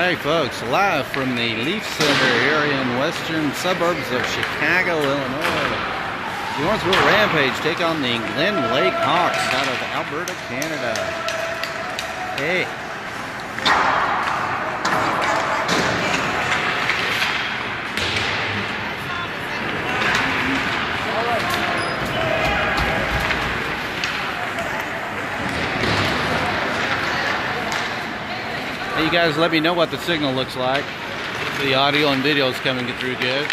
Alright folks, live from the Leaf Center here in western suburbs of Chicago, Illinois. The Owensboro Rampage take on the Glenlake Hawks out of Alberta, Canada. Hey. Hey, you guys let me know what the signal looks like. The audio and video is coming through good.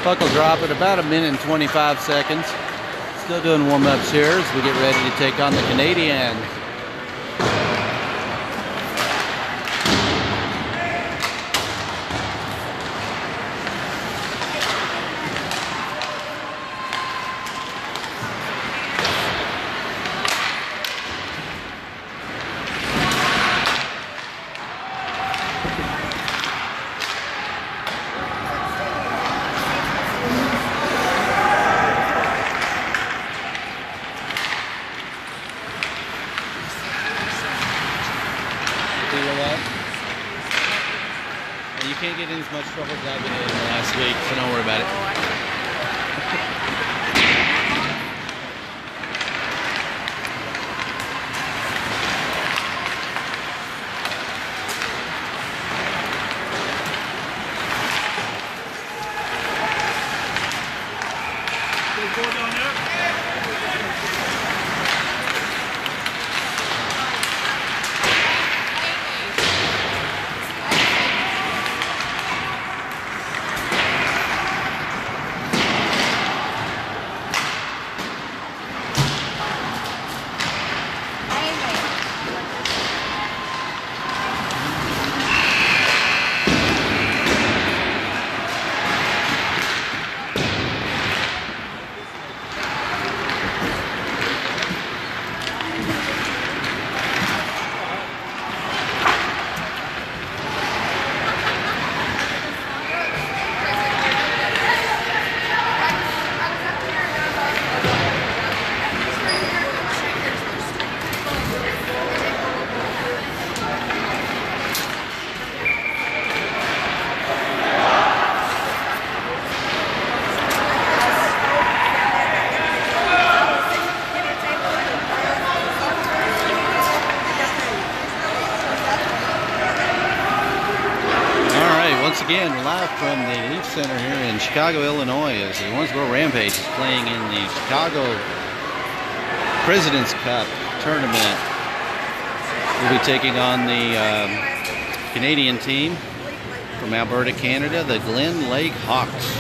Puck will drop at about 1 minute and 25 seconds. Still doing warm-ups here as we get ready to take on the Canadians. You can't get in as much trouble as I've been in last week, so don't worry about it. Once again, we're live from the Leaf Center here in Chicago, Illinois, as the Owensboro Rampage is playing in the Chicago President's Cup tournament. We'll be taking on the Canadian team from Alberta, Canada, the Glenlake Hawks.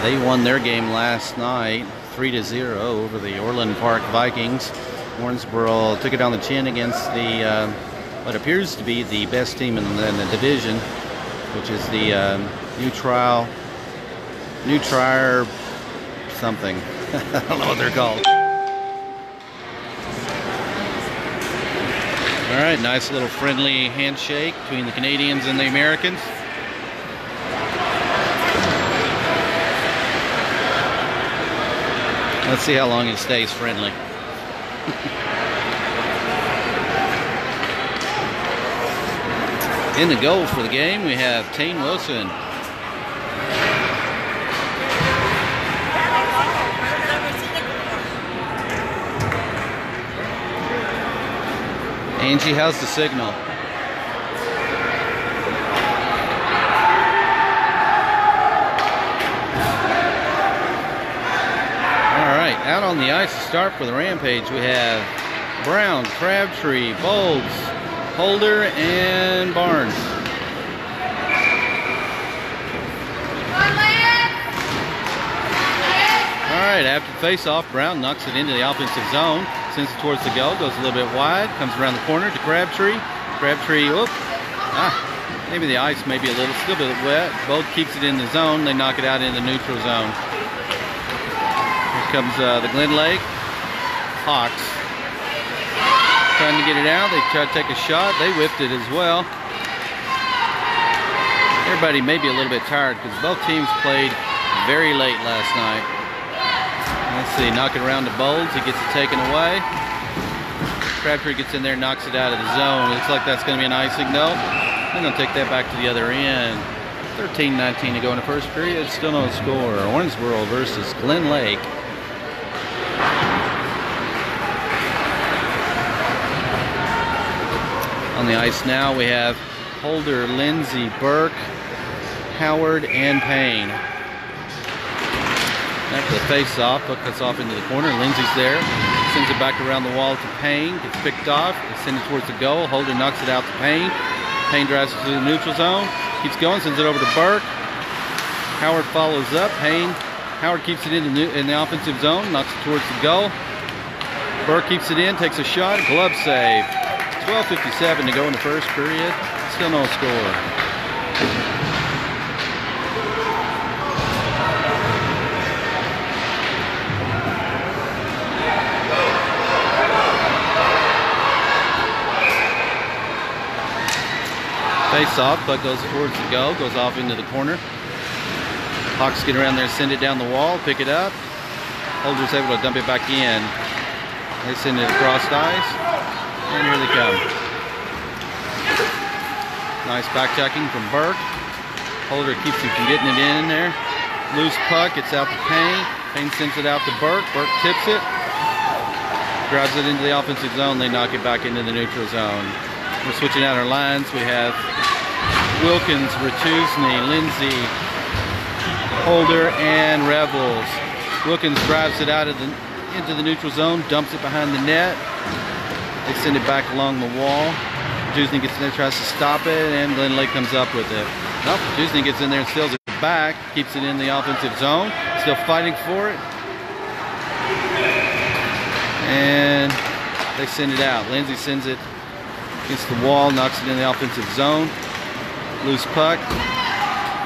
They won their game last night 3-0 over the Orland Park Vikings. Owensboro took it on the chin against the what appears to be the best team in the division, which is the New Trier something. I don't know what they're called. All right, nice little friendly handshake between the Canadians and the Americans. Let's see how long it stays friendly. In the goal for the game, we have Tane Wilson. Angie, how's the signal? All right, out on the ice to start for the Rampage, we have Brown, Crabtree, Bowles, Holder, and Barnes. Alright, after the face-off, Brown knocks it into the offensive zone, sends it towards the goal, goes a little bit wide, comes around the corner to Crabtree. Crabtree, whoop, Maybe the ice may be still a bit wet. Bold keeps it in the zone. They knock it out in the neutral zone. Here comes the Glenlake Hawks. Trying to get it out. They try to take a shot. They whipped it as well. Everybody may be a little bit tired because both teams played very late last night. Let's see, knock it around to Bowles. He gets it taken away. Crabtree gets in there, knocks it out of the zone. Looks like that's going to be an icing though. They're going to take that back to the other end. 13-19 to go in the first period. Still no score. Owensboro versus Glenlake. On the ice now we have Holder, Lindsay, Burke, Howard, and Payne. After the face-off, puck cuts off into the corner. Lindsay's there. Sends it back around the wall to Payne. Gets picked off. They send it towards the goal. Holder knocks it out to Payne. Payne drives it to the neutral zone. Keeps going. Sends it over to Burke. Howard follows up. Howard keeps it in the offensive zone. Knocks it towards the goal. Burke keeps it in. Takes a shot. Glove save. 12:57 to go in the first period. Still no score. Face off, puck goes towards the goal, goes off into the corner. Hawks get around there, send it down the wall, pick it up. Holder's able to dump it back in. They send it across ice, and here they come. Nice back checking from Burke. Holder keeps him from getting it in there. Loose puck, it's out to Payne. Payne sends it out to Burke. Burke tips it. Drives it into the offensive zone. They knock it back into the neutral zone. We're switching out our lines. We have Wilkins, Ratusny, Lindsay, Holder, and Revels. Wilkins drives it out into the neutral zone, dumps it behind the net. They send it back along the wall. Ratusny gets in there, tries to stop it, and Glenlake comes up with it. Nope, Ratusny gets in there and steals it back, keeps it in the offensive zone, still fighting for it. And they send it out. Lindsay sends it against the wall, knocks it in the offensive zone. Loose puck.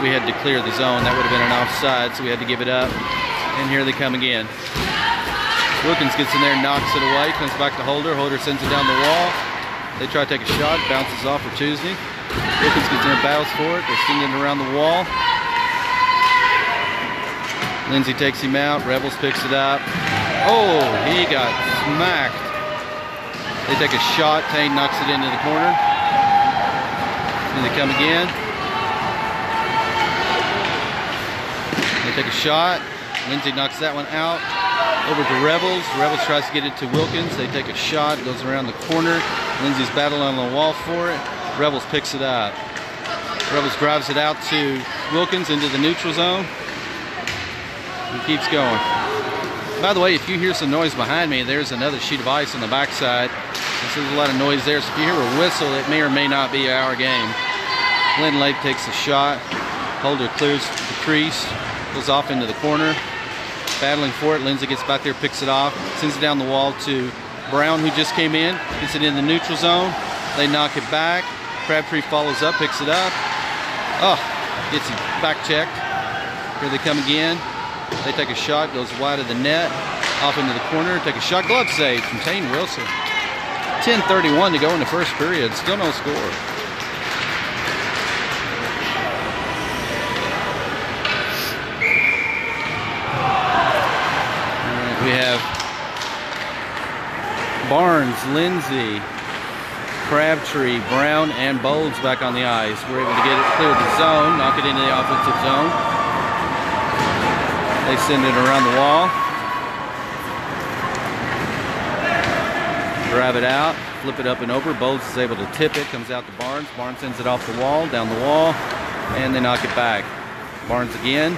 We had to clear the zone. That would have been an offside, so we had to give it up. And here they come again. Wilkins gets in there, knocks it away, comes back to Holder. Holder sends it down the wall. They try to take a shot, bounces off for Tuesday. Wilkins gets in there, battles for it. They send it around the wall. Lindsay takes him out. Rebels picks it up. Oh, he got smacked. They take a shot. Payne knocks it into the corner. Then they come again. They take a shot. Lindsay knocks that one out. Over to Rebels. Rebels tries to get it to Wilkins. They take a shot. Goes around the corner. Lindsay's battling on the wall for it. Rebels picks it up. Rebels drives it out to Wilkins into the neutral zone. He keeps going. By the way, if you hear some noise behind me, there's another sheet of ice on the backside. There's a lot of noise there, so if you hear a whistle, it may or may not be our game. Glenlake takes a shot. Holder clears the crease, goes off into the corner. Battling for it, Lindsay gets back there, picks it off, sends it down the wall to Brown, who just came in, gets it in the neutral zone. They knock it back. Crabtree follows up, picks it up. Oh, gets it back checked. Here they come again. They take a shot, goes wide of the net, off into the corner, take a shot, glove save from Tane Wilson. 10:31 to go in the first period, still no score. Alright, we have Barnes, Lindsay, Crabtree, Brown, and Bowles back on the ice. We're able to get it clear the zone, knock it into the offensive zone. They send it around the wall. Drive it out, flip it up and over. Bowles is able to tip it, comes out to Barnes. Barnes sends it off the wall, down the wall, and they knock it back. Barnes again,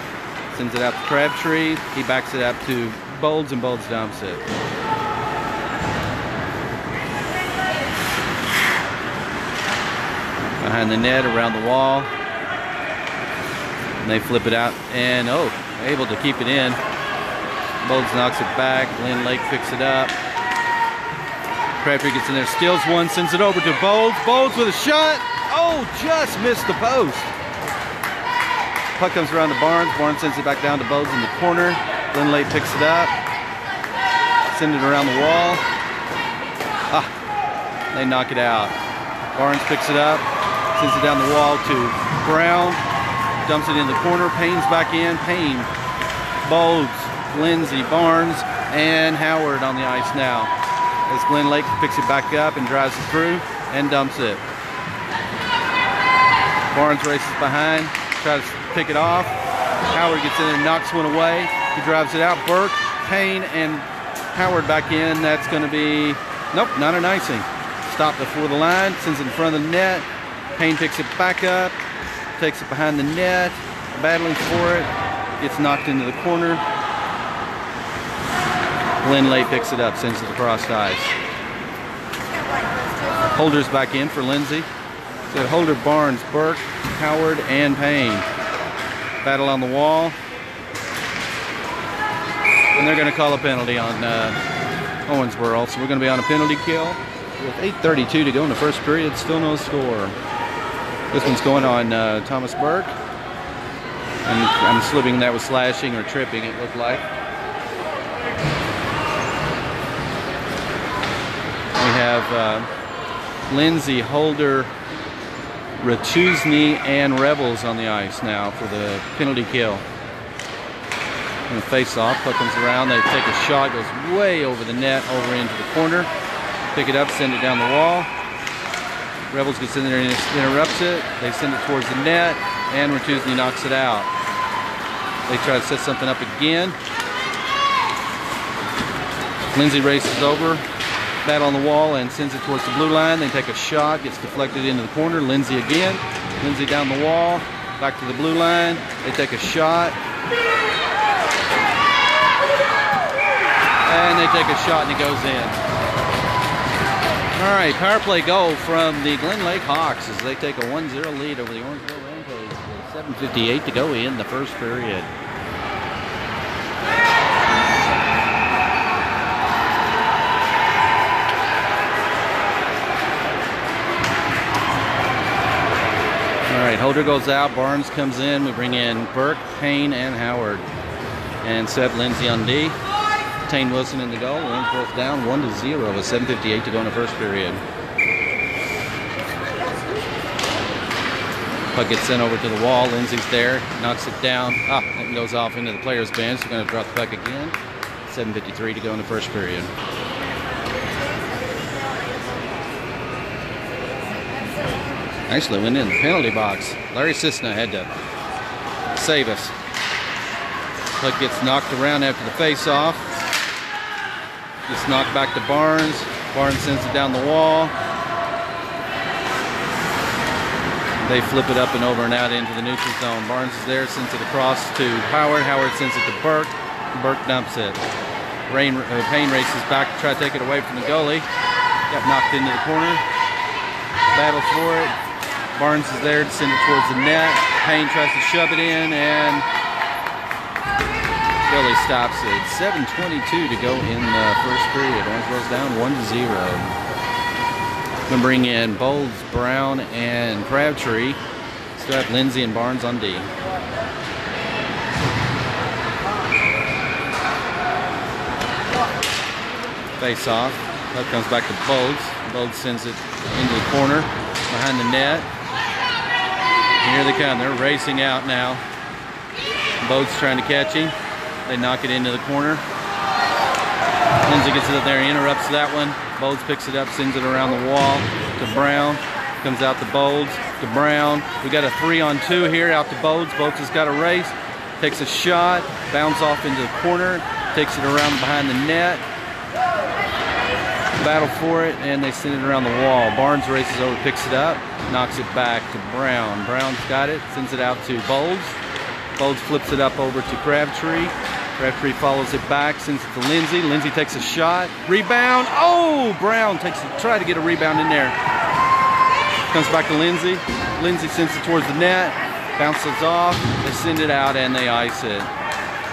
sends it out to Crabtree. He backs it up to Bowles, and Bowles dumps it. Behind the net, around the wall. And they flip it out, and able to keep it in. Bowles knocks it back. Glenlake picks it up. Crabtree gets in there, steals one, sends it over to Bowles. Bowles with a shot. Oh, just missed the post. Puck comes around the Barnes. Barnes sends it back down to Bowes in the corner. Glenlake picks it up. Send it around the wall. They knock it out. Barnes picks it up. Sends it down the wall to Brown. Dumps it in the corner. Payne's back in. Payne, Bowes, Lindsay, Barnes, and Howard on the ice now. As Glenlake picks it back up and drives it through and dumps it. Barnes races behind, tries to pick it off. Howard gets in there and knocks one away. He drives it out. Burke, Payne, and Howard back in. That's going to be, nope, not an icing. Stopped before the line, sends it in front of the net. Payne picks it back up, takes it behind the net, battling for it. Gets knocked into the corner. Glenlake picks it up, sends it across ice. Holder's back in for Lindsay. So Holder, Barnes, Burke, Howard, and Payne. Battle on the wall. And they're going to call a penalty on Owensboro. So we're going to be on a penalty kill. With 8:32 to go in the first period, still no score. This one's going on Thomas Burke. And I'm assuming that was slashing or tripping, it looked like. We have Lindsay, Holder, Ratuzny, and Rebels on the ice now for the penalty kill. And the face-off, puck comes around, they take a shot, goes way over the net, over into the corner. Pick it up, send it down the wall. Rebels gets in there and interrupts it. They send it towards the net, and Ratuzny knocks it out. They try to set something up again. Lindsay races over, battle on the wall, and sends it towards the blue line. They take a shot, gets deflected into the corner. Lindsay again. Lindsay down the wall, back to the blue line. They take a shot. And they take a shot, and it goes in. All right, power play goal from the Glenlake Hawks as they take a 1-0 lead over the Owensboro Rampage with 7:58 to go in the first period. All right, Holder goes out, Barnes comes in. We bring in Burke, Payne, and Howard. And Seth Lindsay on D. Tane Wilson in the goal. Owensboro's down 1-0 with 7:58 to go in the first period. Puck gets sent over to the wall. Lindsay's there, knocks it down. It goes off into the player's bench. They're going to drop the puck again. 7:53 to go in the first period. Actually went in the penalty box. Larry Cisna had to save us. Puck gets knocked around after the face-off. Gets knocked back to Barnes. Barnes sends it down the wall. They flip it up and over and out into the neutral zone. Barnes is there, sends it across to Howard. Howard sends it to Burke. Burke dumps it. Payne races back to try to take it away from the goalie. Got knocked into the corner. Battle for it. Barnes is there to send it towards the net. Payne tries to shove it in, and Billy stops it. 7:22 to go in the first period. Owensboro's down 1-0. Going to bring in Bowles, Brown, and Crabtree. Still have Lindsay and Barnes on D. Face off. Puck comes back to Bowles. Bowles sends it into the corner behind the net. And here they come. They're racing out now. Bowles trying to catch him. They knock it into the corner. Lindsay gets it up there, interrupts that one. Bowles picks it up, sends it around the wall to Brown. Comes out to Bowles, to Brown. We got a 3-on-2 here, out to Bowles. Bowles has got a race, takes a shot, bounces off into the corner, takes it around behind the net. Battle for it, and they send it around the wall. Barnes races over, picks it up, knocks it back to Brown. Brown's got it, sends it out to Bowles. Bowles flips it up over to Crabtree. Crabtree follows it back, sends it to Lindsay. Lindsay takes a shot. Rebound. Oh, Brown try to get a rebound in there. Comes back to Lindsay. Lindsay sends it towards the net. Bounces off. They send it out and they ice it.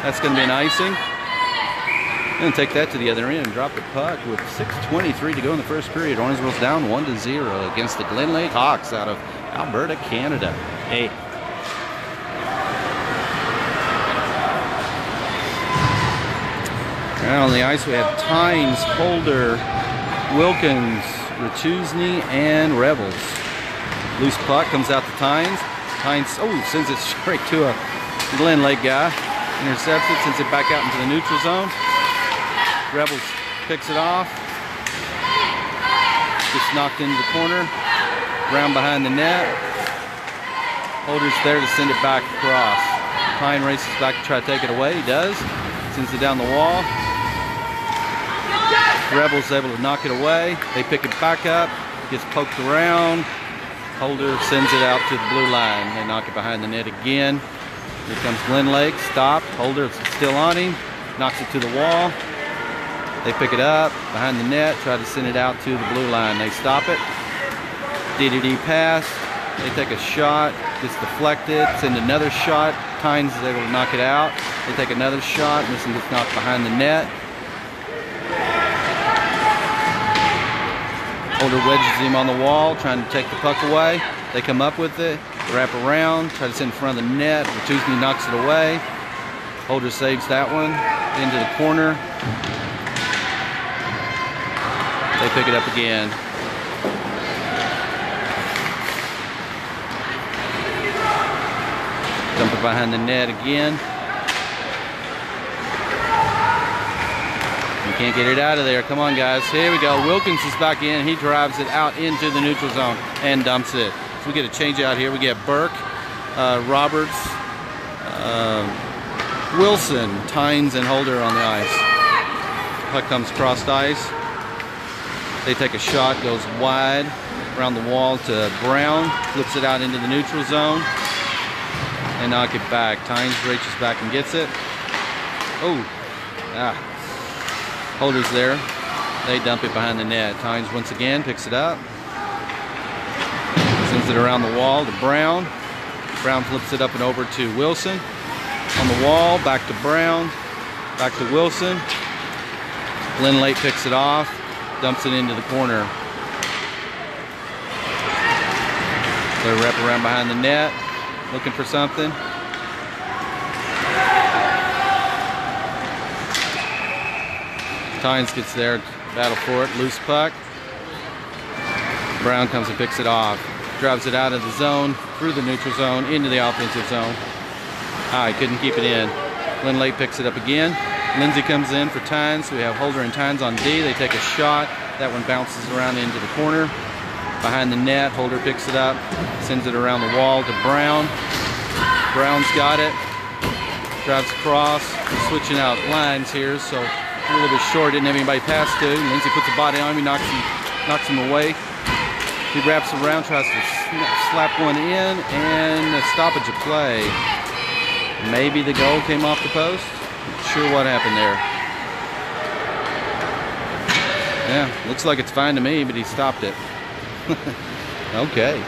That's going to be an icing. Going to take that to the other end. Drop the puck with 6:23 to go in the first period. Owensboro's down 1-0 against the Glenlake Hawks out of Alberta, Canada. Hey. And on the ice we have Tynes, Holder, Wilkins, Rachuzny, and Rebels. Loose puck comes out to Tynes. Tynes, sends it straight to a Glenlake guy. Intercepts it, sends it back out into the neutral zone. Rebels picks it off. Gets knocked into the corner. Round behind the net. Holder's there to send it back across. Tynes races back to try to take it away. He does. Sends it down the wall. Rebels able to knock it away. They pick it back up. Gets poked around. Holder sends it out to the blue line. They knock it behind the net again. Here comes Glenlake. Stopped. Holder still on him. Knocks it to the wall. They pick it up behind the net. Try to send it out to the blue line. They stop it. DDD pass. They take a shot. Gets deflected. Send another shot. Tynes is able to knock it out. They take another shot. This one gets knocked behind the net. Holder wedges him on the wall, trying to take the puck away. They come up with it, wrap around, try to send in front of the net. Rachuzny knocks it away. Holder saves that one into the corner. They pick it up again. Dump it behind the net again. Can't get it out of there. Come on, guys. Here we go. Wilkins is back in. He drives it out into the neutral zone and dumps it. So we get a change out here. We get Burke, Roberts, Wilson, Tynes, and Holder on the ice. Puck comes crossed ice. They take a shot, goes wide around the wall to Brown, flips it out into the neutral zone, and knock it back. Tynes reaches back and gets it. Holder's there. They dump it behind the net. Tynes once again picks it up. Sends it around the wall to Brown. Brown flips it up and over to Wilson. On the wall, back to Brown. Back to Wilson. Glenlake picks it off. Dumps it into the corner. They wrap around behind the net. Looking for something. Tynes gets there, battle for it, loose puck. Brown comes and picks it off. Drives it out of the zone, through the neutral zone, into the offensive zone. He couldn't keep it in. Glenlake picks it up again. Lindsay comes in for Tynes. We have Holder and Tynes on D. They take a shot. That one bounces around into the corner. Behind the net, Holder picks it up, sends it around the wall to Brown. Brown's got it. Drives across. Switching out lines here, so a little bit short, didn't have anybody pass to. Lindsay puts a body on him, knocks him away. He wraps around, tries to slap one in, and a stoppage of play. Maybe the goal came off the post. Not sure what happened there. Yeah, looks like it's fine to me, but he stopped it. Okay.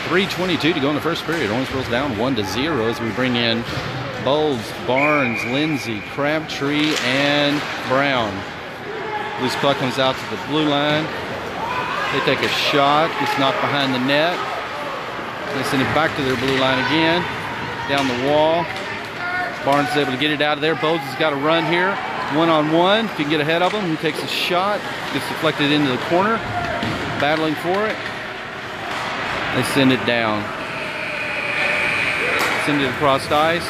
3:22 to go in the first period. Owensboro's down 1-0 as we bring in Bowles, Barnes, Lindsay, Crabtree, and Brown. Loose puck comes out to the blue line. They take a shot. It's knocked behind the net. They send it back to their blue line again. Down the wall. Barnes is able to get it out of there. Bowles has got to run here. One-on-one. If you can get ahead of him, he takes a shot. Gets deflected into the corner. Battling for it. They send it down. Send it across ice.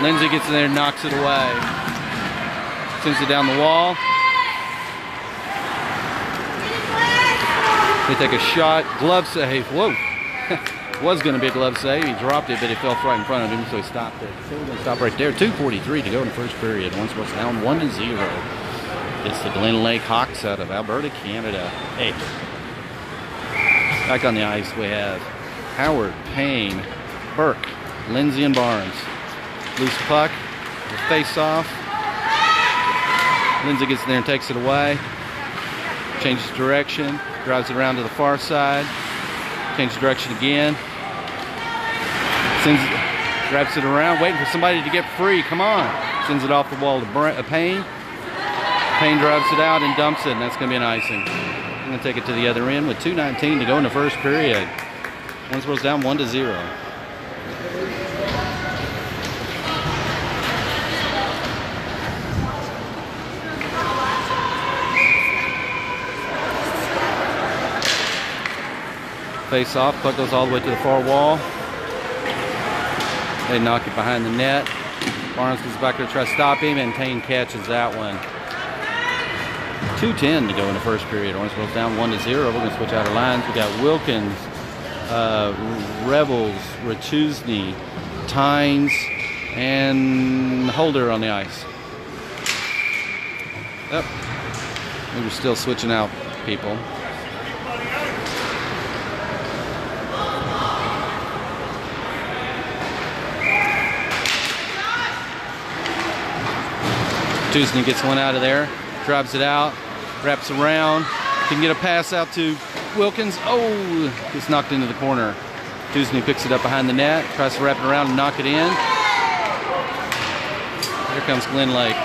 Lindsay gets in there and knocks it away. Sends it down the wall. They take a shot. Glove save. Whoa. Was going to be a glove save. He dropped it, but it fell right in front of him, so he stopped it. So we're going to stop right there. 2:43 to go in the first period. Owensboro's down 1-0. It's the Glenlake Hawks out of Alberta, Canada. Hey. Back on the ice we have Howard, Payne, Burke, Lindsay, and Barnes. Loose puck, the face-off. Lindsay gets in there and takes it away. Changes direction, drives it around to the far side. Changes direction again. Wraps it around, waiting for somebody to get free. Come on. Sends it off the wall to Payne. Payne drives it out and dumps it, and that's going to be an icing. going to take it to the other end with 2:19 to go in the first period. Owensboro's down 1-0. Face off, puck goes all the way to the far wall. They knock it behind the net. Barnes goes back there to try to stop him, and Tane catches that one. 2:10 to go in the first period. Owensboro's down 1-0. We're going to switch out our lines. We got Wilkins, Rebels, Rachuzny, Tynes, and Holder on the ice. Yep. We were still switching out people. Rachuzny gets one out of there, drives it out, wraps around, can get a pass out to Wilkins. Oh, gets knocked into the corner. Rachuzny picks it up behind the net, tries to wrap it around and knock it in. Here comes Glenlake.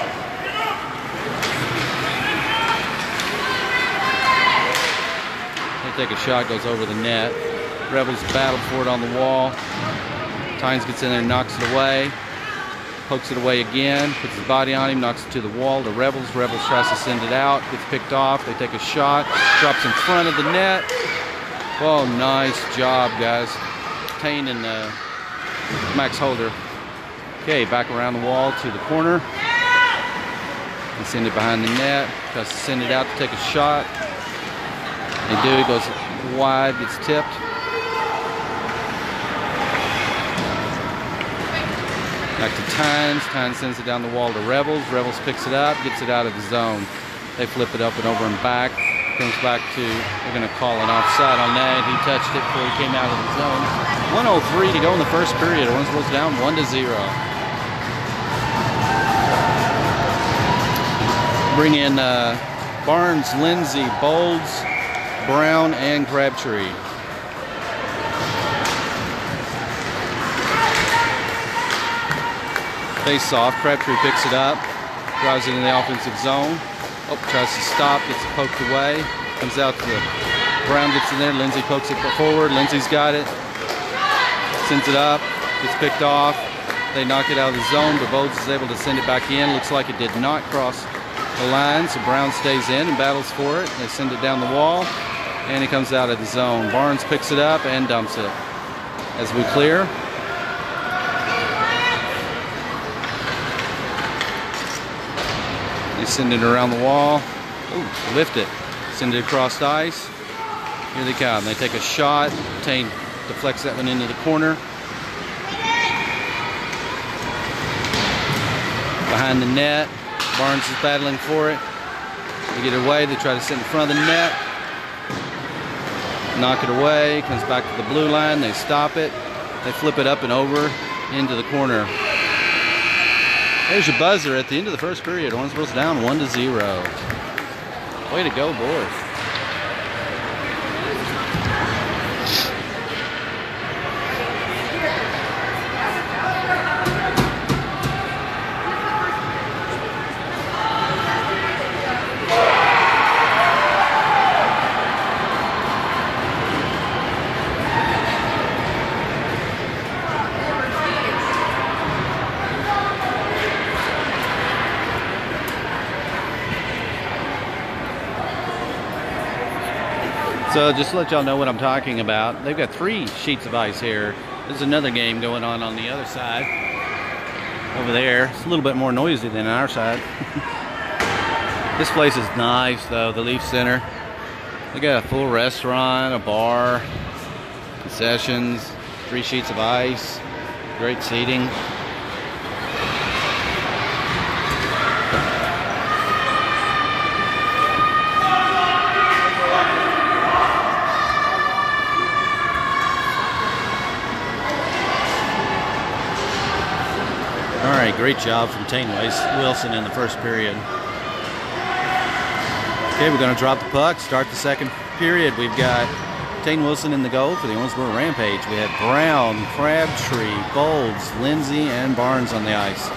They take a shot, goes over the net. Rebels battle for it on the wall. Tynes gets in there and knocks it away. Pokes it away again, puts his body on him, knocks it to the wall. The Rebels tries to send it out, gets picked off. They take a shot, drops in front of the net. Oh, nice job, guys. Tane and Max Holder. Okay, back around the wall to the corner. They send it behind the net, tries to send it out to take a shot. They do, it goes wide, gets tipped. Back to Tynes. Tynes sends it down the wall to Rebels. Rebels picks it up, gets it out of the zone. They flip it up and over and back. Comes back to, they're going to call an offside on that. He touched it before he came out of the zone. 1:03 to go in the first period. Owensboro's down 1-0. Bring in Barnes, Lindsay, Bolds, Brown, and Crabtree. Face off, Crabtree picks it up, drives it in the offensive zone. Oh, tries to stop, gets it poked away. Comes out to the Brown, gets in there. Lindsay pokes it forward. Lindsay's got it. Sends it up, gets picked off. They knock it out of the zone, but Bolds is able to send it back in. Looks like it did not cross the line, so Brown stays in and battles for it. They send it down the wall, and it comes out of the zone. Barnes picks it up and dumps it. As we clear. They send it around the wall. Ooh, lift it. Send it across the ice. Here they come. They take a shot. Tane deflects that one into the corner. Behind the net. Barnes is battling for it. They get it away. They try to sit in front of the net. Knock it away. Comes back to the blue line. They stop it. They flip it up and over into the corner. There's your buzzer at the end of the first period. Owensboro's down 1-0. Way to go, boys. So just to let y'all know what I'm talking about, they've got 3 sheets of ice here. There's another game going on the other side. Over there. It's a little bit more noisy than our side. This place is nice though, the Leaf Center. They got a full restaurant, a bar, concessions, 3 sheets of ice, great seating. All right, great job from Tane Wilson in the first period. Okay, we're going to drop the puck, start the second period. We've got Tane Wilson in the goal for the Owensboro Rampage. We have Brown, Crabtree, Bolds, Lindsay, and Barnes on the ice.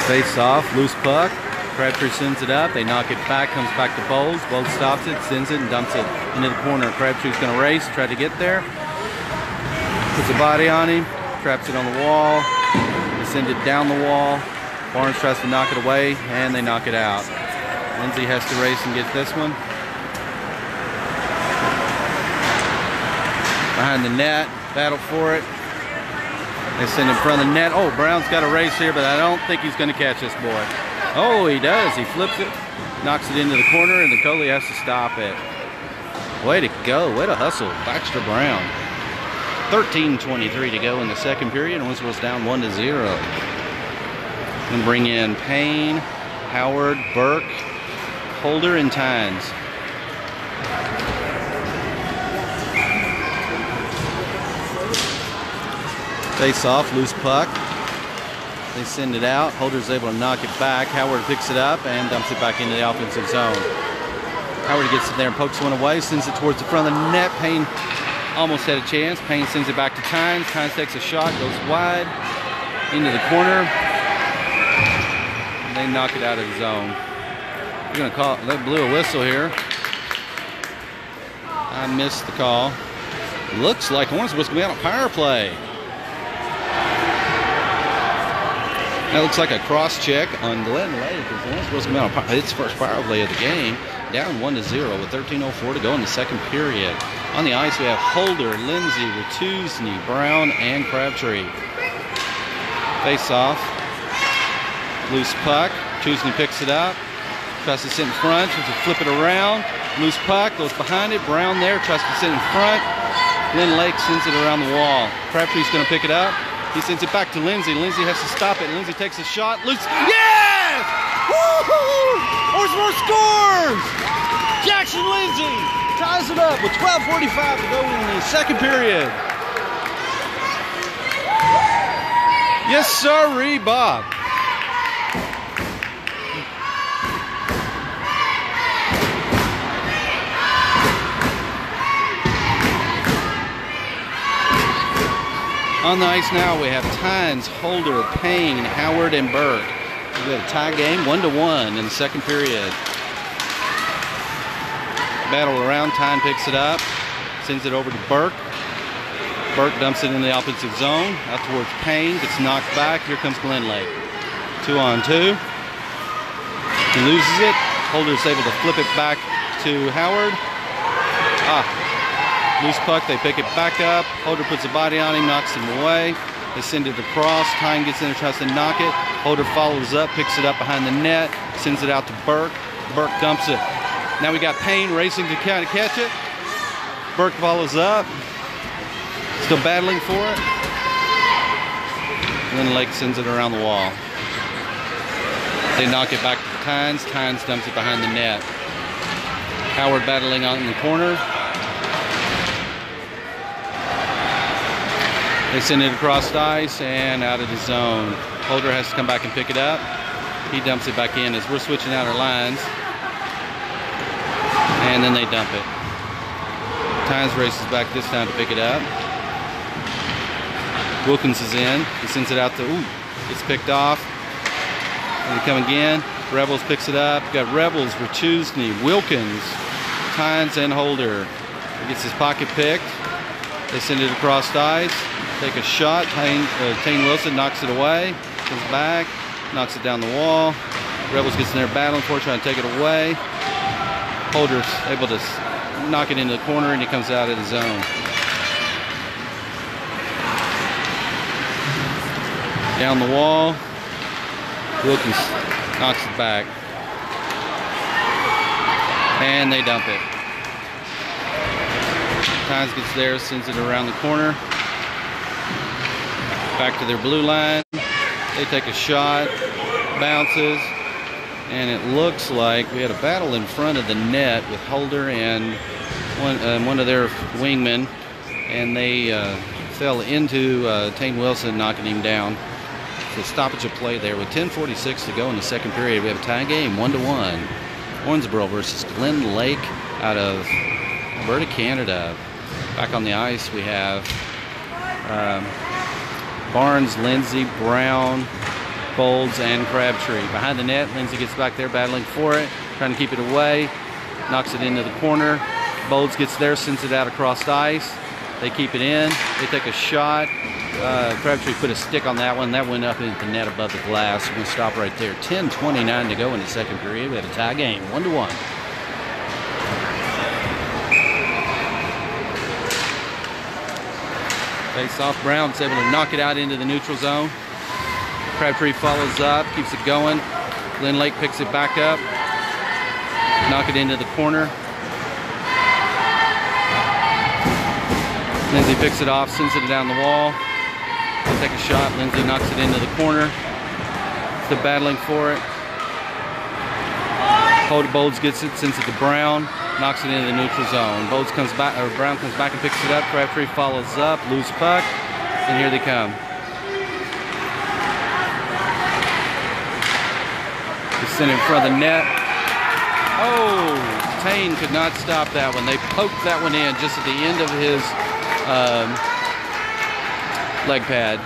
Face off, loose puck. Crabtree sends it up. They knock it back, comes back to Bowles. Bowles stops it, sends it, and dumps it into the corner. Crabtree's going to race, try to get there. Puts a body on him, traps it on the wall. They send it down the wall. Barnes tries to knock it away, and they knock it out. Lindsay has to race and get this one. Behind the net, battle for it. They send it in front of the net. Oh, Brown's got a race here, but I don't think he's going to catch this boy. Oh, he does. He flips it, knocks it into the corner, and the goalie has to stop it. Way to go. Way to hustle. Baxter Brown. 13:23 to go in the second period. Owensboro's down 1-0. And bring in Payne, Howard, Burke, Holder, and Tynes. Face off, loose puck. They send it out. Holder's able to knock it back. Howard picks it up and dumps it back into the offensive zone. Howard gets in there and pokes one away, sends it towards the front of the net. Payne almost had a chance. Payne sends it back to Tynes. Tynes takes a shot, goes wide into the corner. And they knock it out of the zone. We're going to call it. They blew a whistle here. I missed the call. Looks like Owensboro's going to be on a power play. That looks like a cross check on Glenlake. Owensboro's going to be on its first power play of the game. Down 1-0 with 13:04 to go in the second period. On the ice we have Holder, Lindsay, Wachusny, Brown, and Crabtree. Face off. Loose puck. Wachusny picks it up. Tries to sit in front. Tries to flip it around. Loose puck. Goes behind it. Brown there. Tries to sit in front. Glenlake sends it around the wall. Crabtree's going to pick it up. He sends it back to Lindsay. Lindsay has to stop it. Lindsay takes a shot. Loose. Yes! Woo-hoo! Owensboro scores! Jackson Lindsay ties it up with 12:45 to go in the second period. Yes, sirree, Bob. On the ice now we have Tynes, Holder, Payne, Howard, and Burke. We got a tie game, 1-1 in the second period. Battle around, Tynes picks it up, sends it over to Burke. Burke dumps it in the offensive zone, out towards Payne, gets knocked back. Here comes Glenlake. 2-on-2. He loses it. Holder's able to flip it back to Howard. Loose puck, they pick it back up. Holder puts a body on him, knocks him away. They send it across. Tyne gets in there, tries to knock it. Holder follows up, picks it up behind the net, sends it out to Burke. Burke dumps it. Now we got Payne racing to kind of catch it. Burke follows up. Still battling for it. Glenlake sends it around the wall. They knock it back to Tynes. Tynes dumps it behind the net. Howard battling out in the corner. They send it across the ice and out of the zone. Holder has to come back and pick it up. He dumps it back in as we're switching out our lines. And then they dump it. Tynes races back this time to pick it up. Wilkins is in. He sends it out to, it's picked off. And they come again. Rebels picks it up. Got Rebels, Wachusny, Wilkins, Tynes, and Holder. He gets his pocket picked. They send it across the ice. Take a shot. Tane Wilson knocks it away. Comes back. Knocks it down the wall. Rebels gets in there battling for it, trying to take it away. Holder's able to knock it into the corner, and he comes out of the zone. Down the wall. Wilkins knocks it back. And they dump it. Tynes gets there, sends it around the corner. Back to their blue line. They take a shot, bounces, and it looks like we had a battle in front of the net with Holder and one of their wingmen, and they fell into Tane Wilson, knocking him down. So stoppage of play there with 10:46 to go in the second period. We have a tie game, 1-1. Owensboro versus Glenlake out of Alberta, Canada. Back on the ice we have Barnes, Lindsay, Brown, Bolds and Crabtree. Behind the net, Lindsay gets back there battling for it, trying to keep it away. Knocks it into the corner. Bolds gets there, sends it out across the ice. They keep it in. They take a shot. Crabtree put a stick on that one. That went up into the net above the glass. We're going to stop right there. 10:29 to go in the second period. We have a tie game, 1-1. Face off. Brown's able to knock it out into the neutral zone. Crabtree follows up, keeps it going. Glenlake picks it back up. Knock it into the corner. Lindsay picks it off, sends it down the wall. They take a shot. Lindsay knocks it into the corner. They're battling for it. Bolds gets it, sends it to Brown. Knocks it into the neutral zone. Bolds comes back, or Brown comes back and picks it up. Crabtree follows up, loose puck, and here they come. Sent in front of the net. Oh, Tane could not stop that one. They poked that one in just at the end of his leg pad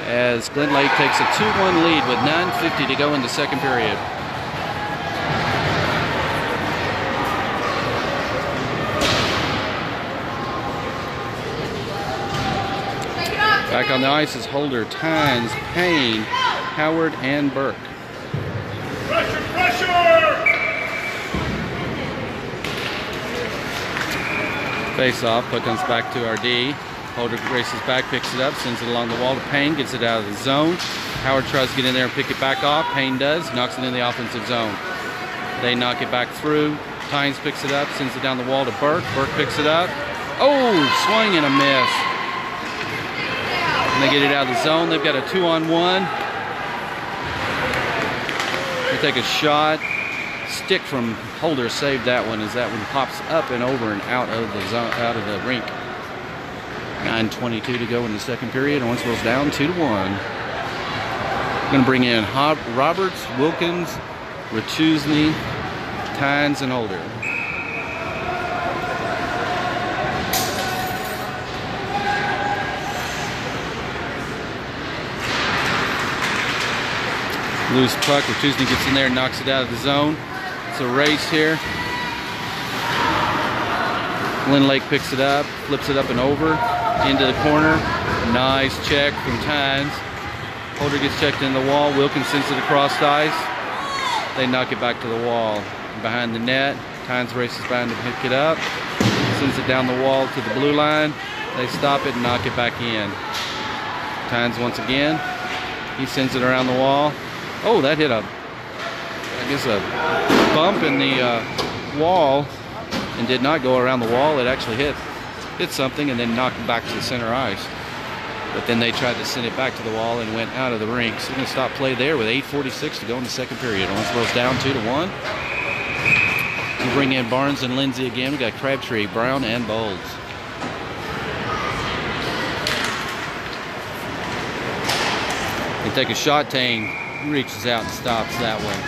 as Glenlake takes a 2-1 lead with 9:50 to go in the second period. Back on the ice is Holder, Tynes, Payne, Howard, and Burke. Pressure, pressure! Face off, puck comes back to our D. Holder races back, picks it up, sends it along the wall to Payne, gets it out of the zone. Howard tries to get in there and pick it back off. Payne does, knocks it in the offensive zone. They knock it back through. Tynes picks it up, sends it down the wall to Burke. Burke picks it up. Oh, swing and a miss. And they get it out of the zone. They've got a 2-on-1. Take a shot. Stick from Holder saved that one as that one pops up and over and out of the zone, out of the rink. 9:22 to go in the second period. Owensboro's down 2-1. Going to bring in Roberts, Wilkins, Rachuzny, Tynes, and Holder. Loose puck. Rachuzny gets in there and knocks it out of the zone. It's a race here. Glenlake picks it up, flips it up and over into the corner. Nice check from Tynes. Holder gets checked in the wall. Wilkins sends it across the ice. They knock it back to the wall. Behind the net, Tynes races behind to pick it up. Sends it down the wall to the blue line. They stop it and knock it back in. Tynes once again. He sends it around the wall. Oh, that hit a bump in the wall and did not go around the wall. It actually hit something and then knocked it back to the center ice. But then they tried to send it back to the wall and went out of the rink. So we're going to stop play there with 8:46 to go in the second period. Owensboro's down 2-1. We bring in Barnes and Lindsay again. We got Crabtree, Brown, and Bolds. They take a shot. Tane reaches out and stops that one.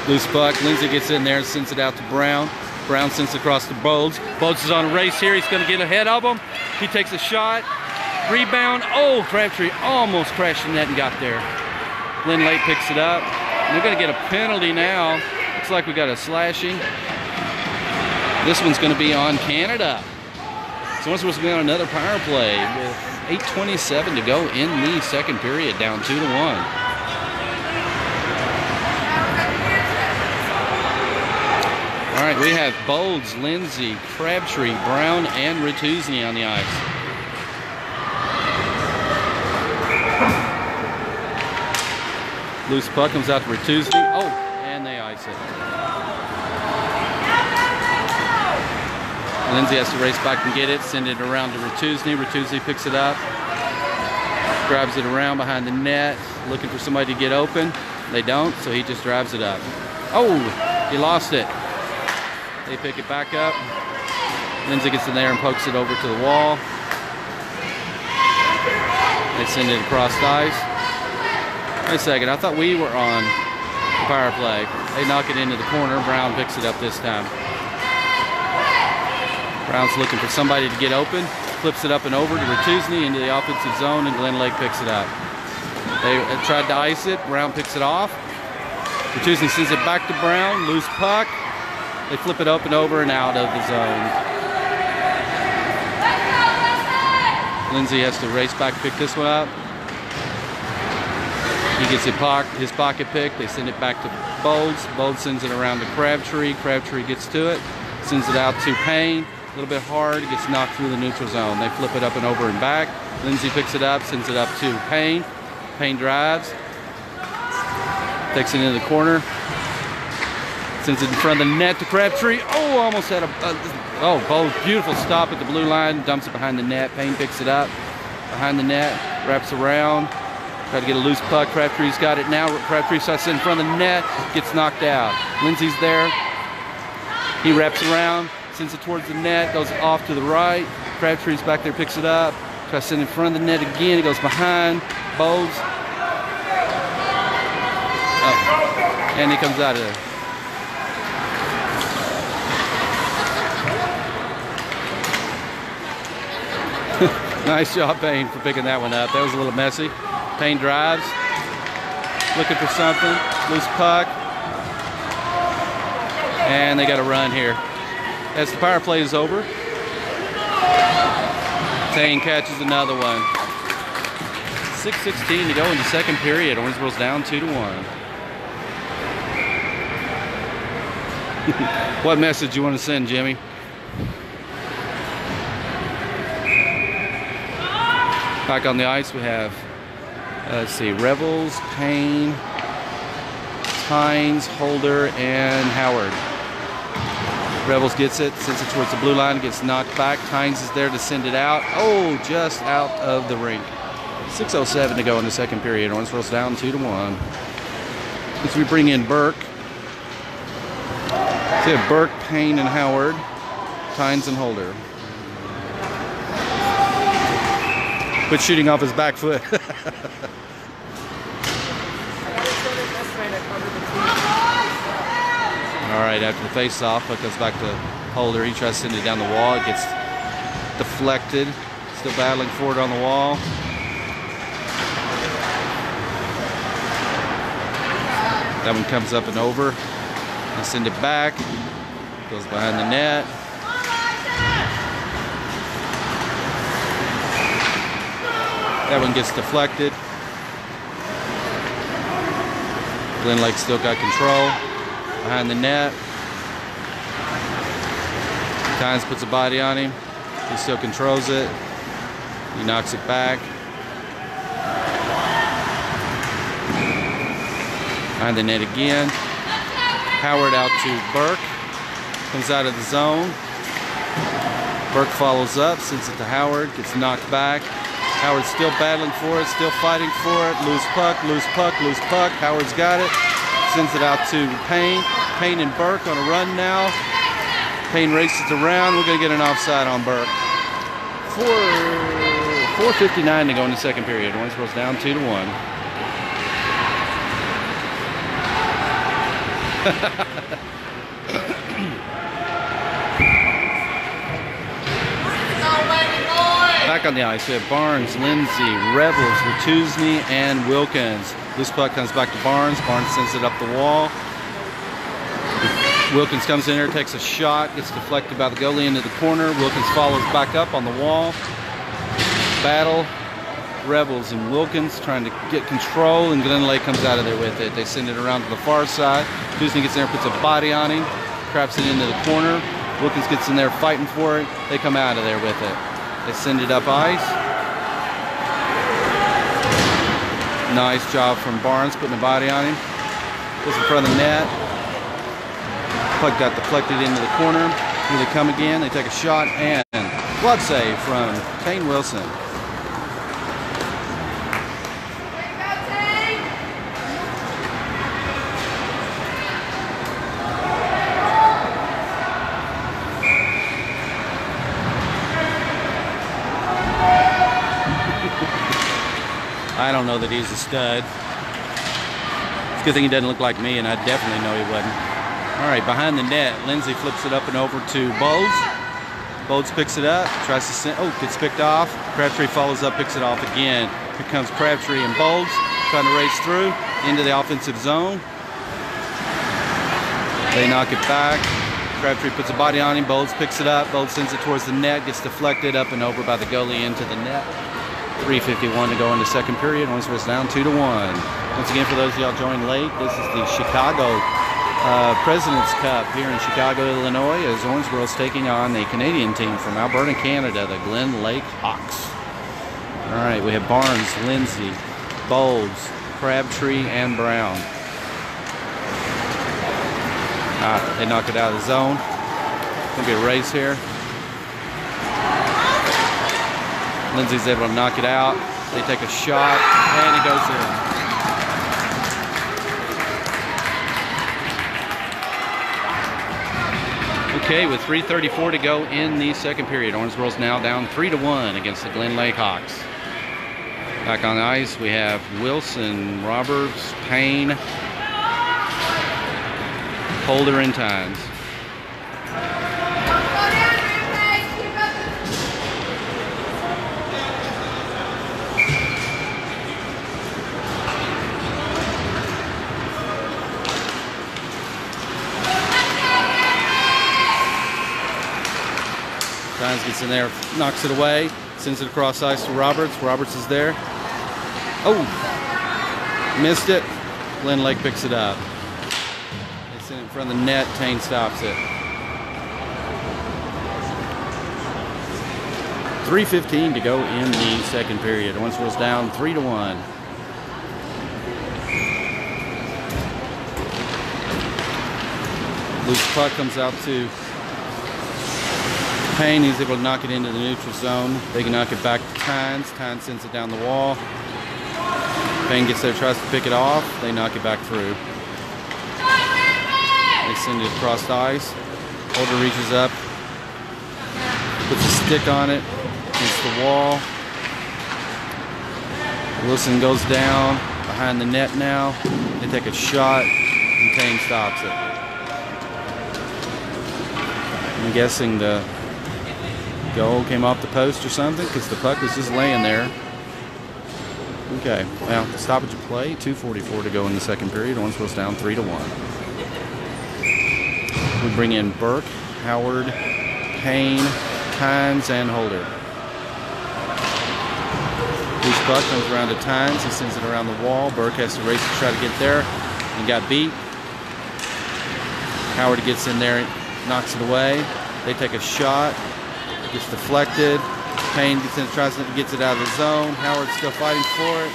Loose puck. Lindsay gets in there and sends it out to Brown. Brown sends it across to Bolds. Bolds is on a race here. He's going to get ahead of him. He takes a shot. Rebound. Oh, Crabtree almost crashed the net and got there. Glenlake picks it up. And they're going to get a penalty now. Looks like we got a slashing. This one's going to be on Canada. So it's supposed to be on another power play with 8:27 to go in the second period, down 2-1. All right, we have Bolds, Lindsay, Crabtree, Brown, and Rachuzny on the ice. Loose puck comes out to Rachuzny. Oh, and they ice it. Lindsay has to race back and get it, send it around to Rachuzny. Rachuzny picks it up, grabs it around behind the net, looking for somebody to get open. They don't, so he just drives it up. Oh, he lost it. They pick it back up. Lindsay gets in there and pokes it over to the wall. They send it across the ice. Wait a second, I thought we were on the power play. They knock it into the corner. Brown picks it up this time. Brown's looking for somebody to get open. Flips it up and over to Retuzny into the offensive zone, and Glenlake picks it up. They tried to ice it. Brown picks it off. Retuzny sends it back to Brown. Loose puck. They flip it up and over and out of the zone. Lindsay has to race back, pick this one up. He gets his pocket pick. They send it back to Bowles. Bowles sends it around to Crabtree. Crabtree gets to it. Sends it out to Payne. A little bit hard. Gets knocked through the neutral zone. They flip it up and over and back. Lindsay picks it up. Sends it up to Payne. Payne drives. Takes it into the corner. Sends it in front of the net to Crabtree. Oh, almost had Bowles, beautiful stop at the blue line. Dumps it behind the net. Payne picks it up. Behind the net. Wraps around. Try to get a loose puck. Crabtree's got it now. Crabtree starts in front of the net. Gets knocked out. Lindsay's there. He wraps around. Sends it towards the net. Goes off to the right. Crabtree's back there. Picks it up. Tries to send it in front of the net again. It goes behind. Bowles. Oh. And he comes out of there. Nice job, Payne, for picking that one up. That was a little messy. Payne drives, looking for something, loose puck, and they got a run here. As the power play is over, Payne catches another one. 6:16 to go in the second period. Owensboro's down 2-1. What message you want to send, Jimmy? Back on the ice we have, let's see, Revels, Payne, Tynes, Holder, and Howard. Revels gets it, sends it towards the blue line, gets knocked back. Tynes is there to send it out. Oh, just out of the rink. 6:07 to go in the second period. Owensboro's down 2-1. As we bring in Burke. So we have Burke, Payne, and Howard, Tynes, and Holder. Quit shooting off his back foot. All right, after the face-off, it goes back to Holder. He tries to send it down the wall. It gets deflected. Still battling for it on the wall. That one comes up and over. They send it back. Goes behind the net. That one gets deflected. Glenlake still got control. Behind the net. Tynes puts a body on him. He still controls it. He knocks it back. Behind the net again. Howard out to Burke. Comes out of the zone. Burke follows up, sends it to Howard. Gets knocked back. Howard's still battling for it, still fighting for it. Loose puck, loose puck, loose puck. Howard's got it. Sends it out to Payne. Payne and Burke on a run now. Payne races around. We're going to get an offside on Burke. 4:59 to go in the second period. Owensboro's down 2-1. Back on the ice, we have Barnes, Lindsay, Revels, Retuzny, and Wilkins. Loose puck comes back to Barnes. Barnes sends it up the wall. Wilkins comes in there, takes a shot, gets deflected by the goalie into the corner. Wilkins follows back up on the wall. Battle. Revels and Wilkins trying to get control, and Glenlake comes out of there with it. They send it around to the far side. Retuzny gets in there, puts a body on him, traps it into the corner. Wilkins gets in there fighting for it. They come out of there with it. They send it up ice. Nice job from Barnes putting a body on him. Goes in front of the net. Puck got deflected into the corner. Here they come again. They take a shot and glove save from Kane Wilson. I don't know that he's a stud. It's a good thing he doesn't look like me, and I definitely know he wasn't. All right, behind the net, Lindsay flips it up and over to Bowles. Bolds picks it up, tries to send, oh, gets picked off. Crabtree follows up, picks it off again. Here comes Crabtree and Bolds, trying to race through into the offensive zone. They knock it back. Crabtree puts a body on him, Bolds picks it up, Bolds sends it towards the net, gets deflected up and over by the goalie into the net. 3:51 to go in the second period. Owensboro's down 2-1. Once again, for those of y'all joining late, this is the Chicago President's Cup here in Chicago, Illinois, as Owensboro's taking on a Canadian team from Alberta, Canada, the Glenlake Hawks. All right, we have Barnes, Lindsay, Bolds, Crabtree, and Brown. They knock it out of the zone. Gonna be a race here. Lindsay's able to knock it out. They take a shot, and it goes in. Okay, with 3:34 to go in the second period, Owensboro's now down 3-1 against the Glenlake Hawks. Back on the ice, we have Wilson, Roberts, Payne, Holder, and Tynes. Tynes gets in there, knocks it away, sends it across ice to Roberts. Roberts is there. Oh, missed it. Glenlake picks it up. They send it in front of the net. Tane stops it. 3:15 to go in the second period. Owensboro's down 3-1. Loose puck comes out to Payne. He's able to knock it into the neutral zone. They can knock it back to Tynes. Tynes sends it down the wall. Payne gets there, tries to pick it off. They knock it back through. They send it across the ice. Holder reaches up, puts a stick on it, against the wall. Wilson goes down behind the net now. They take a shot, and Payne stops it. I'm guessing the goal came off the post or something, because the puck was just laying there. Okay, well, stoppage of play, 2:44 to go in the second period. Owensboro's down 3-1. We bring in Burke, Howard, Payne, Tynes, and Holder. Loose puck comes around to Tynes. He sends it around the wall. Burke has to race to try to get there and got beat. Howard gets in there, knocks it away. They take a shot. Gets deflected. Payne gets in, gets it out of the zone. Howard's still fighting for it.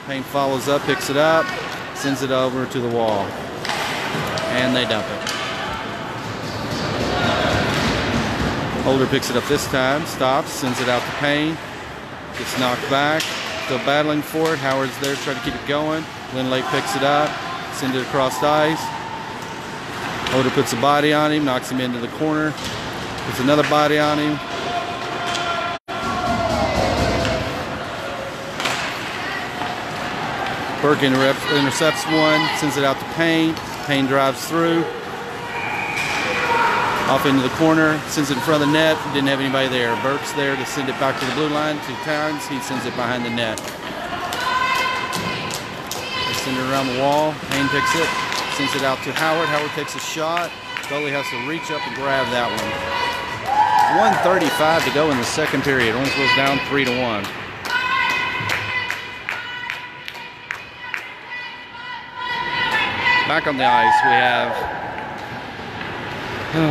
Payne follows up, picks it up, sends it over to the wall. And they dump it. Holder picks it up this time, stops, sends it out to Payne. Gets knocked back. Still battling for it. Howard's there trying to keep it going. Glenlake picks it up, sends it across the ice. Holder puts a body on him, knocks him into the corner. Puts another body on him. Burke intercepts one, sends it out to Payne. Payne drives through. Off into the corner, sends it in front of the net. Didn't have anybody there. Burke's there to send it back to the blue line to Tynes. He sends it behind the net. They send it around the wall. Payne picks it, sends it out to Howard. Howard takes a shot. Goalie has to reach up and grab that one. 1:35 to go in the second period. Owensboro's down 3-1. Back on the ice, we have,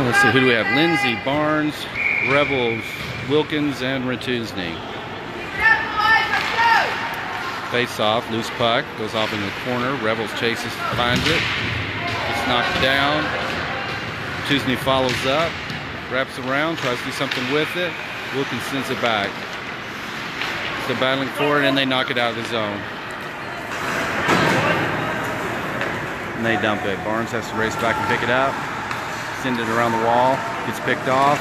let's see, who do we have? Lindsay, Barnes, Revels, Wilkins, and Ratuzny. Face off, loose puck, goes off into the corner. Revels chases, finds it, gets knocked down. Ratuzny follows up, wraps around, tries to do something with it. Wilkins sends it back. Still battling for it, and they knock it out of the zone. And they dump it. Barnes has to race back and pick it up. Send it around the wall. Gets picked off.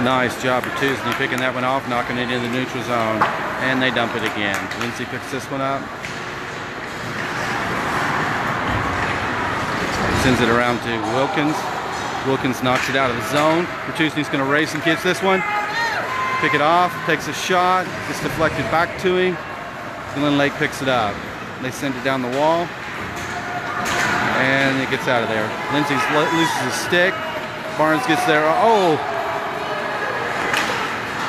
Nice job for Tuesday picking that one off, knocking it in the neutral zone. And they dump it again. Lindsay picks this one up. Sends it around to Wilkins. Wilkins knocks it out of the zone. Bertusni's going to race and catch this one. Pick it off, takes a shot, gets deflected back to him. Glenlake picks it up. They send it down the wall. And it gets out of there. Lindsay loses his stick. Barnes gets there. Oh!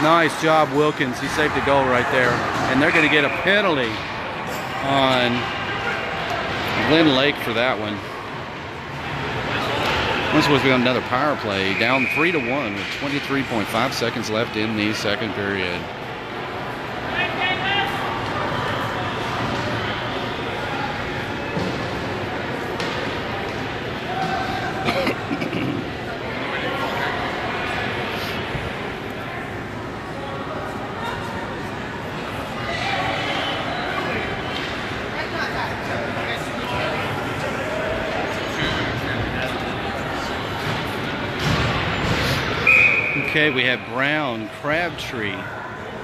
Nice job, Wilkins. He saved the goal right there. And they're going to get a penalty on Glenlake for that one. This was another power play. Down 3-1 with 23.5 seconds left in the second period. Okay, we have Brown, Crabtree,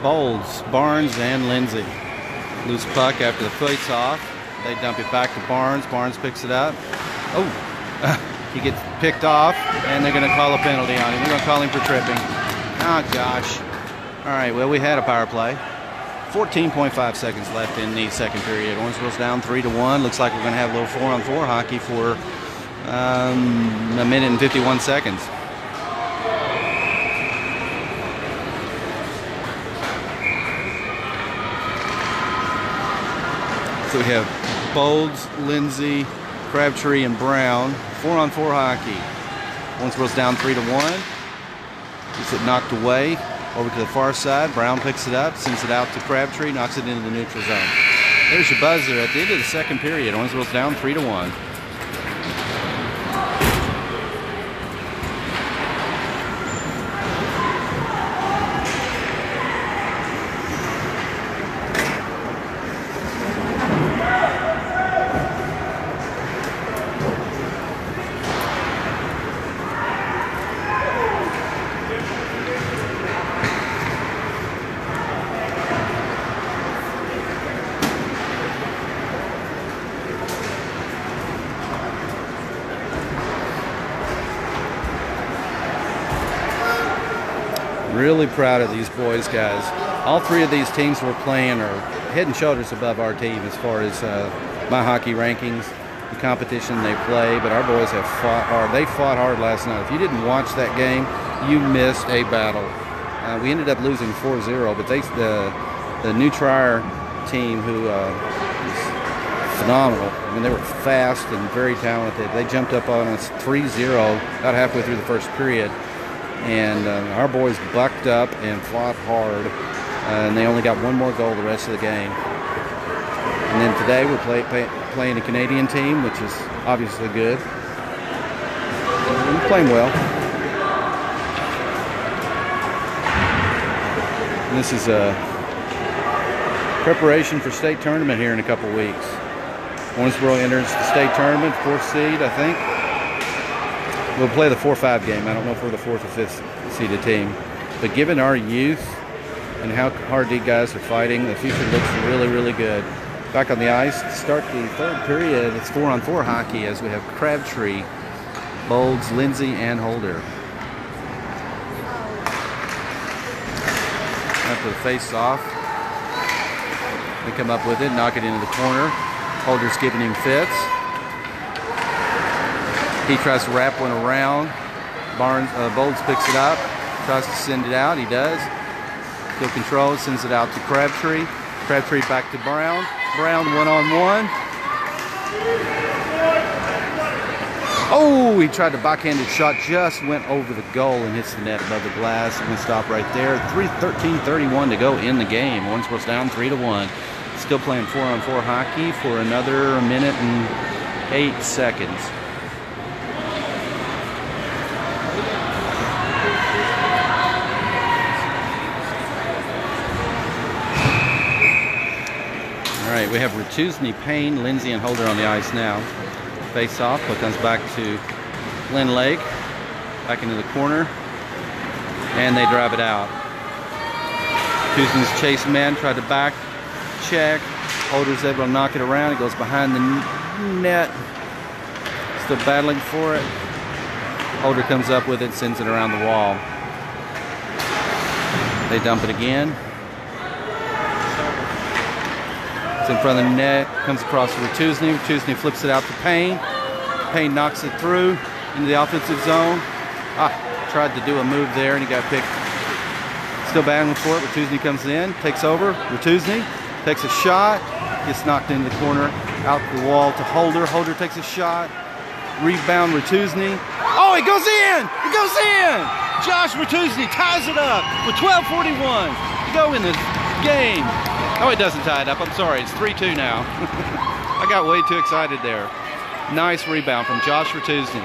Bowles, Barnes, and Lindsay. Loose puck after the face off. They dump it back to Barnes. Barnes picks it up. Oh, he gets picked off, and they're going to call a penalty on him. They're going to call him for tripping. Oh, gosh. All right, well, we had a power play. 14.5 seconds left in the second period. Owensboro's down 3-1. Looks like we're going to have a little 4-on-4 hockey for a minute and 51 seconds. So we have Bowles, Lindsay, Crabtree, and Brown. 4-on-4 hockey. Owensboro's down 3-1. Gets it knocked away over to the far side. Brown picks it up, sends it out to Crabtree, knocks it into the neutral zone. There's your buzzer at the end of the second period. Owensboro's down 3-1. Really proud of these boys, guys. All three of these teams we're playing are head and shoulders above our team as far as my hockey rankings, the competition they play, but our boys have fought hard. They fought hard last night. If you didn't watch that game, you missed a battle. We ended up losing 4-0, but the New Trier team, who is phenomenal. I mean, they were fast and very talented. They jumped up on us 3-0 about halfway through the first period. And our boys bucked up and fought hard, and they only got one more goal the rest of the game. And then today we're playing a Canadian team, which is obviously good. And we're playing well. And this is a preparation for state tournament here in a couple weeks. Owensboro enters the state tournament, 4th seed, I think. We'll play the 4-5 game. I don't know if we're the 4th or 5th seeded team. But given our youth and how hard these guys are fighting, the future looks really, really good. Back on the ice to start the third period, it's 4-on-4 hockey as we have Crabtree, Bowles, Lindsay, and Holder. After the face-off, they come up with it, knock it into the corner. Holder's giving him fits. He tries to wrap one around. Bowles picks it up, tries to send it out. He does. Still controls, sends it out to Crabtree. Crabtree back to Brown. Brown 1-on-1. Oh, he tried the backhanded shot, just went over the goal and hits the net above the glass. I'm going to stop right there. 13:31 to go in the game. Owensboro's down 3-1. Still playing 4-on-4 hockey for another minute and 8 seconds. All right, we have Bertusni, Payne, Lindsay, and Holder on the ice now. Face off, but comes back to Glenlake, back into the corner, and they drive it out. Wituzney's chase man tried to back check. Holder's able to knock it around. It goes behind the net. Still battling for it. Holder comes up with it, sends it around the wall. They dump it again. It's in front of the net. Comes across to Wituzney. Wituzney flips it out to Payne. Payne knocks it through into the offensive zone. Tried to do a move there and he got picked. Still battling for it. Wituzney comes in, takes over. Wituzney takes a shot, gets knocked into the corner, out the wall to Holder. Holder takes a shot. Rebound Wituzney. Oh, it goes in! It goes in! Josh Wituzney ties it up with 12:41 to go in this game. Oh, it doesn't tie it up. I'm sorry. It's 3-2 now. I got way too excited there. Nice rebound from Josh Wituzney.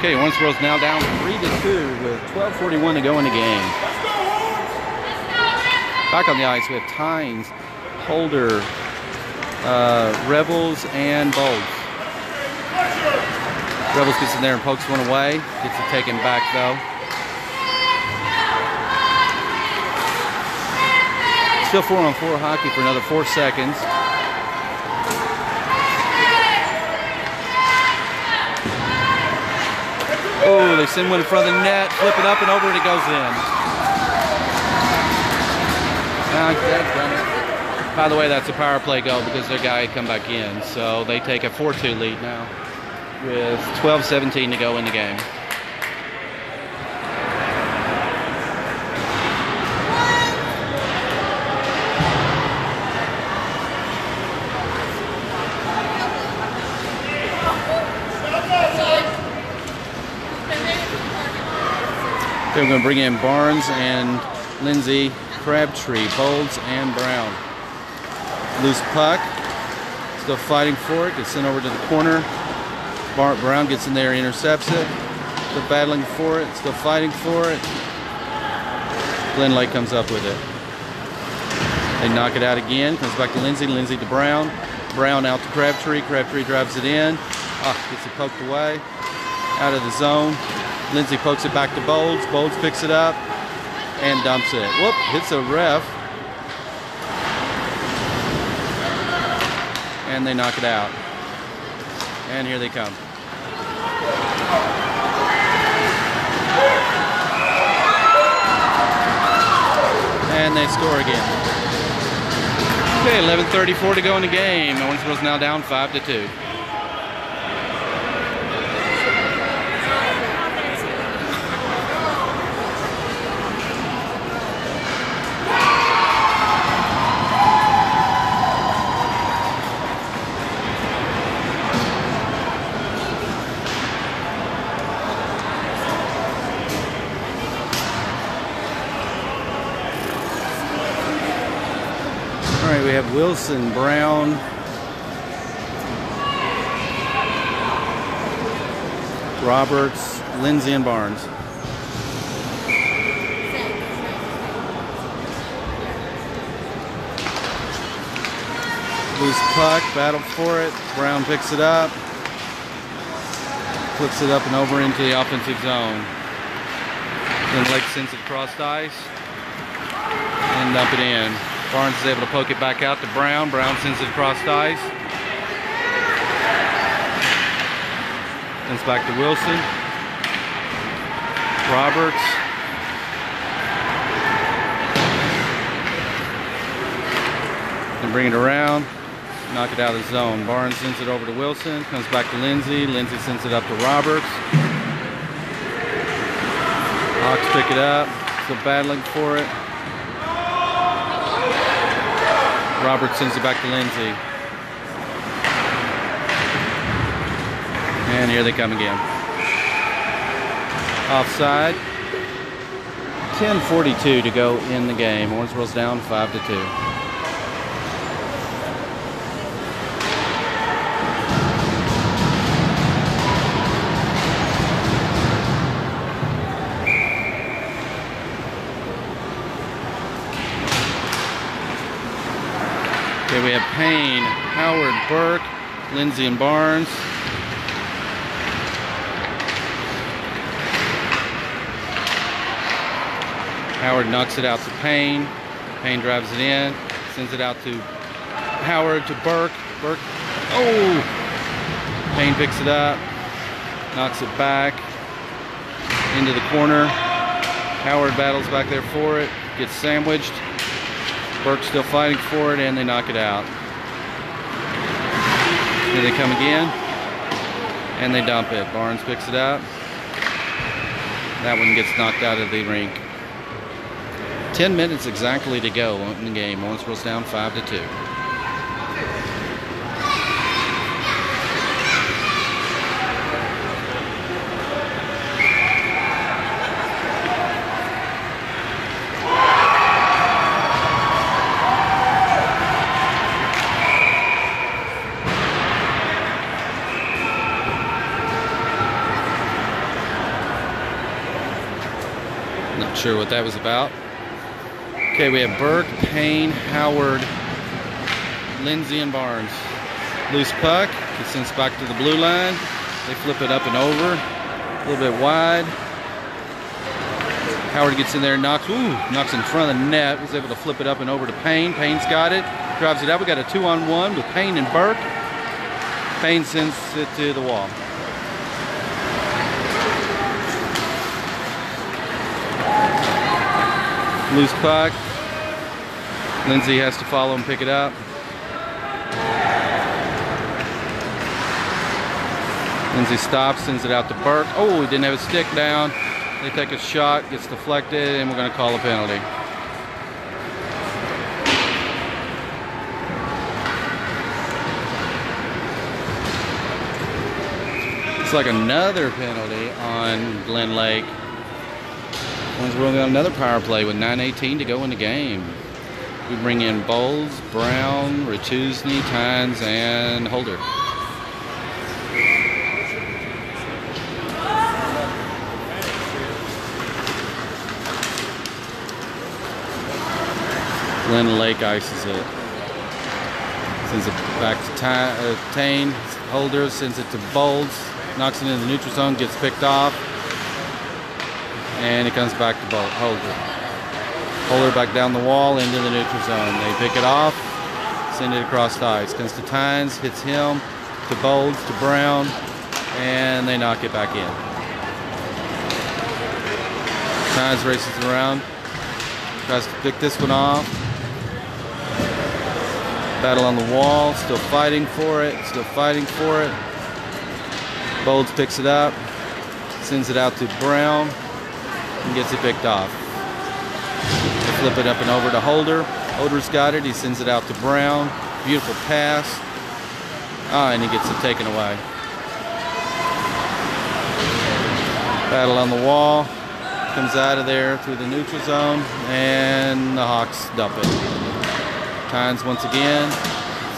Okay, Owensboro's now down 3-2 with 12:41 to go in the game. Back on the ice we have Tynes, Holder, Rebels, and Bolds. Rebels gets in there and pokes one away. Gets it taken back though. Still 4-on-4 hockey for another 4 seconds. Oh, they send one in front of the net, flip it up and over, and it goes in. By the way, that's a power play goal because their guy had come back in. So they take a 4-2 lead now with 12:17 to go in the game. They're going to bring in Barnes and Lindsay, Crabtree, Bolds, and Brown. Loose puck. Still fighting for it. Gets sent over to the corner. Brown gets in there, intercepts it. Still battling for it. Still fighting for it. Glenlake comes up with it. They knock it out again. Comes back to Lindsay. Lindsay to Brown. Brown out to Crabtree. Crabtree drives it in. Gets it poked away. Out of the zone. Lindsay pokes it back to Bolds. Bolds picks it up and dumps it. Whoop, hits a ref. And they knock it out. And here they come. And they score again. Okay, 11:34 to go in the game. Owensboro's now down 5-2. We have Wilson, Brown, Roberts, Lindsay, and Barnes. Loose puck, battle for it. Brown picks it up, flips it up and over into the offensive zone. Glenlake sends it across ice and dump it in. Barnes is able to poke it back out to Brown. Brown sends it across ice. Sends back to Wilson. Roberts. And bring it around. Knock it out of the zone. Barnes sends it over to Wilson. Comes back to Lindsay. Lindsay sends it up to Roberts. Hawks pick it up. Still battling for it. Roberts sends it back to Lindsay. And here they come again. Offside. 10:42 to go in the game. Owensboro's down 5-2. Okay, we have Payne, Howard, Burke, Lindsay, and Barnes. Howard knocks it out to Payne. Payne drives it in, sends it out to Howard, to Burke. Burke, oh! Payne picks it up, knocks it back into the corner. Howard battles back there for it, gets sandwiched. Burke's still fighting for it, and they knock it out. Here they come again, and they dump it. Barnes picks it up. That one gets knocked out of the rink. 10 minutes exactly to go in the game. Owensboro's down 5-2. Not sure what that was about. Okay, we have Burke, Payne, Howard, Lindsay, and Barnes. Loose puck, gets sent back to the blue line. They flip it up and over, a little bit wide. Howard gets in there and knocks in front of the net. Was able to flip it up and over to Payne. Payne's got it, drives it out. We got a 2-on-1 with Payne and Burke. Payne sends it to the wall. Loose puck. Lindsay has to follow and pick it up. Lindsay stops, sends it out to Burke. Oh, he didn't have his stick down. They take a shot, gets deflected, and we're going to call a penalty. It's like another penalty on Glenlake. We're going on another power play with 9:18 to go in the game. We bring in Bowles, Brown, Ratusny, Tynes, and Holder. Glenlake ices it. Sends it back to Tane. Holder sends it to Bowles. Knocks it in the neutral zone, gets picked off. And it comes back to Holder. Holder back down the wall into the neutral zone. They pick it off, send it across the ice. Comes to Tynes, hits him, to Bowles, to Brown, and they knock it back in. Tynes races around, tries to pick this one off. Battle on the wall, still fighting for it, Bowles picks it up, sends it out to Brown, and gets it picked off. They flip it up and over to Holder. Holder's got it. He sends it out to Brown. Beautiful pass. And he gets it taken away. Battle on the wall. Comes out of there through the neutral zone. And the Hawks dump it. Tynes once again.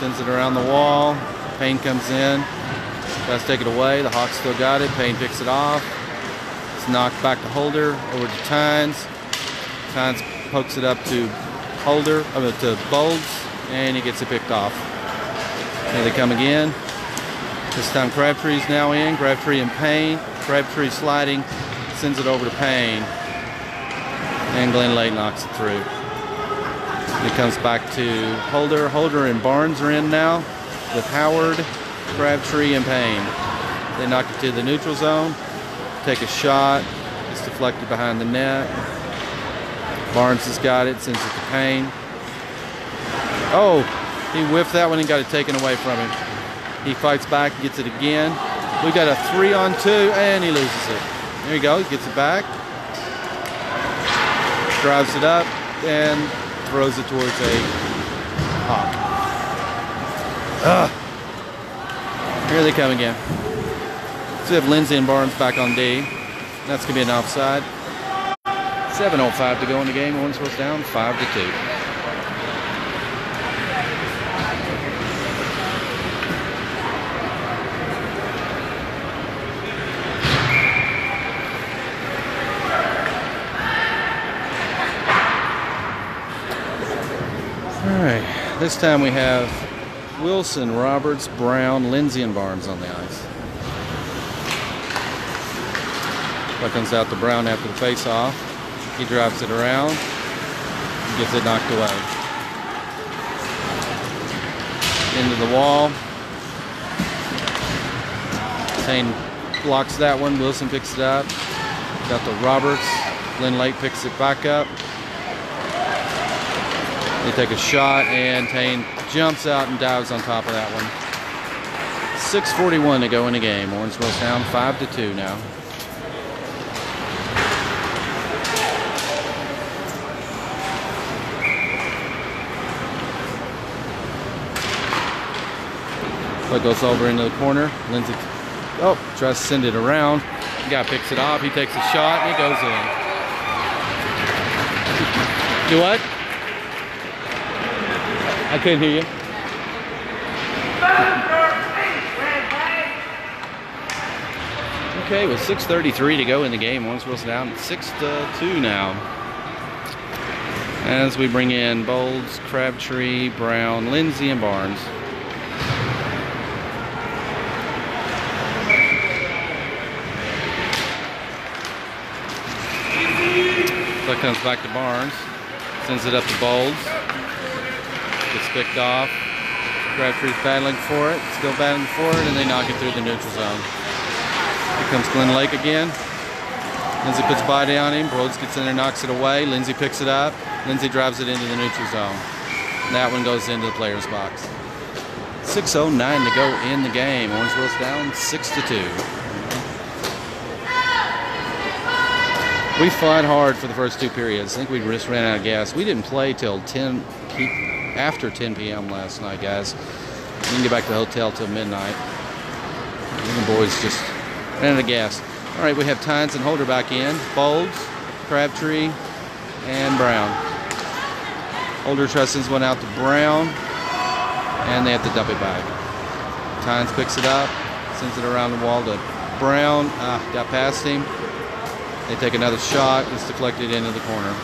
Sends it around the wall. Payne comes in. Tries to take it away. The Hawks still got it. Payne picks it off. Knocked back to Holder, over to Tynes. Tynes pokes it up to to Bowles, and he gets it picked off. Here they come again. This time Crabtree's now in. Crabtree and Payne. Crabtree sliding, sends it over to Payne, and Glenlake knocks it through. It comes back to Holder. Holder and Barnes are in now with Howard, Crabtree, and Payne. They knock it to the neutral zone. Take a shot, it's deflected behind the net. Barnes has got it, sends it to Payne. Oh, he whiffed that one and got it taken away from him. He fights back, gets it again. We got a 3-on-2, and he loses it. There you go, he gets it back. Drives it up, and throws it towards a Hawk. Here they come again. So we have Lindsay and Barnes back on D. That's going to be an offside. 7:05 to go in the game. Owensboro's down 5-2. All right. This time we have Wilson, Roberts, Brown, Lindsay, and Barnes on the ice. That comes out to Brown after the face-off. He drives it around and gets it knocked away. Into the wall. Tane blocks that one. Wilson picks it up. Got the Roberts. Glenlake picks it back up. They take a shot, and Tane jumps out and dives on top of that one. 6:41 to go in the game. Owensboro's down 5-2 now. Play goes over into the corner. Lindsay, tries to send it around. The guy picks it off. He takes a shot, and it goes in. Do what? I couldn't hear you. Okay, with 6:33 to go in the game, Owensboro's down 6-2 now. As we bring in Bowles, Crabtree, Brown, Lindsay, and Barnes. That comes back to Barnes. Sends it up to Bowles. Gets picked off. Crabtree's battling for it. Still battling for it, and they knock it through the neutral zone. Here comes Glenlake again. Lindsay puts a body on him. Rhodes gets in there, knocks it away. Lindsay picks it up. Lindsay drives it into the neutral zone. And that one goes into the player's box. 6:09 to go in the game. Owensboro's down 6-2. We fought hard for the first two periods. I think we just ran out of gas. We didn't play till after 10 p.m. last night, guys. We didn't get back to the hotel till midnight. And the boys just ran out of gas. All right, we have Tynes and Holder back in. Bowles, Crabtree, and Brown. Holder tries to send one out to Brown, and they have to dump it back. Tynes picks it up, sends it around the wall to Brown. Got past him. They take another shot. It's deflected into the corner.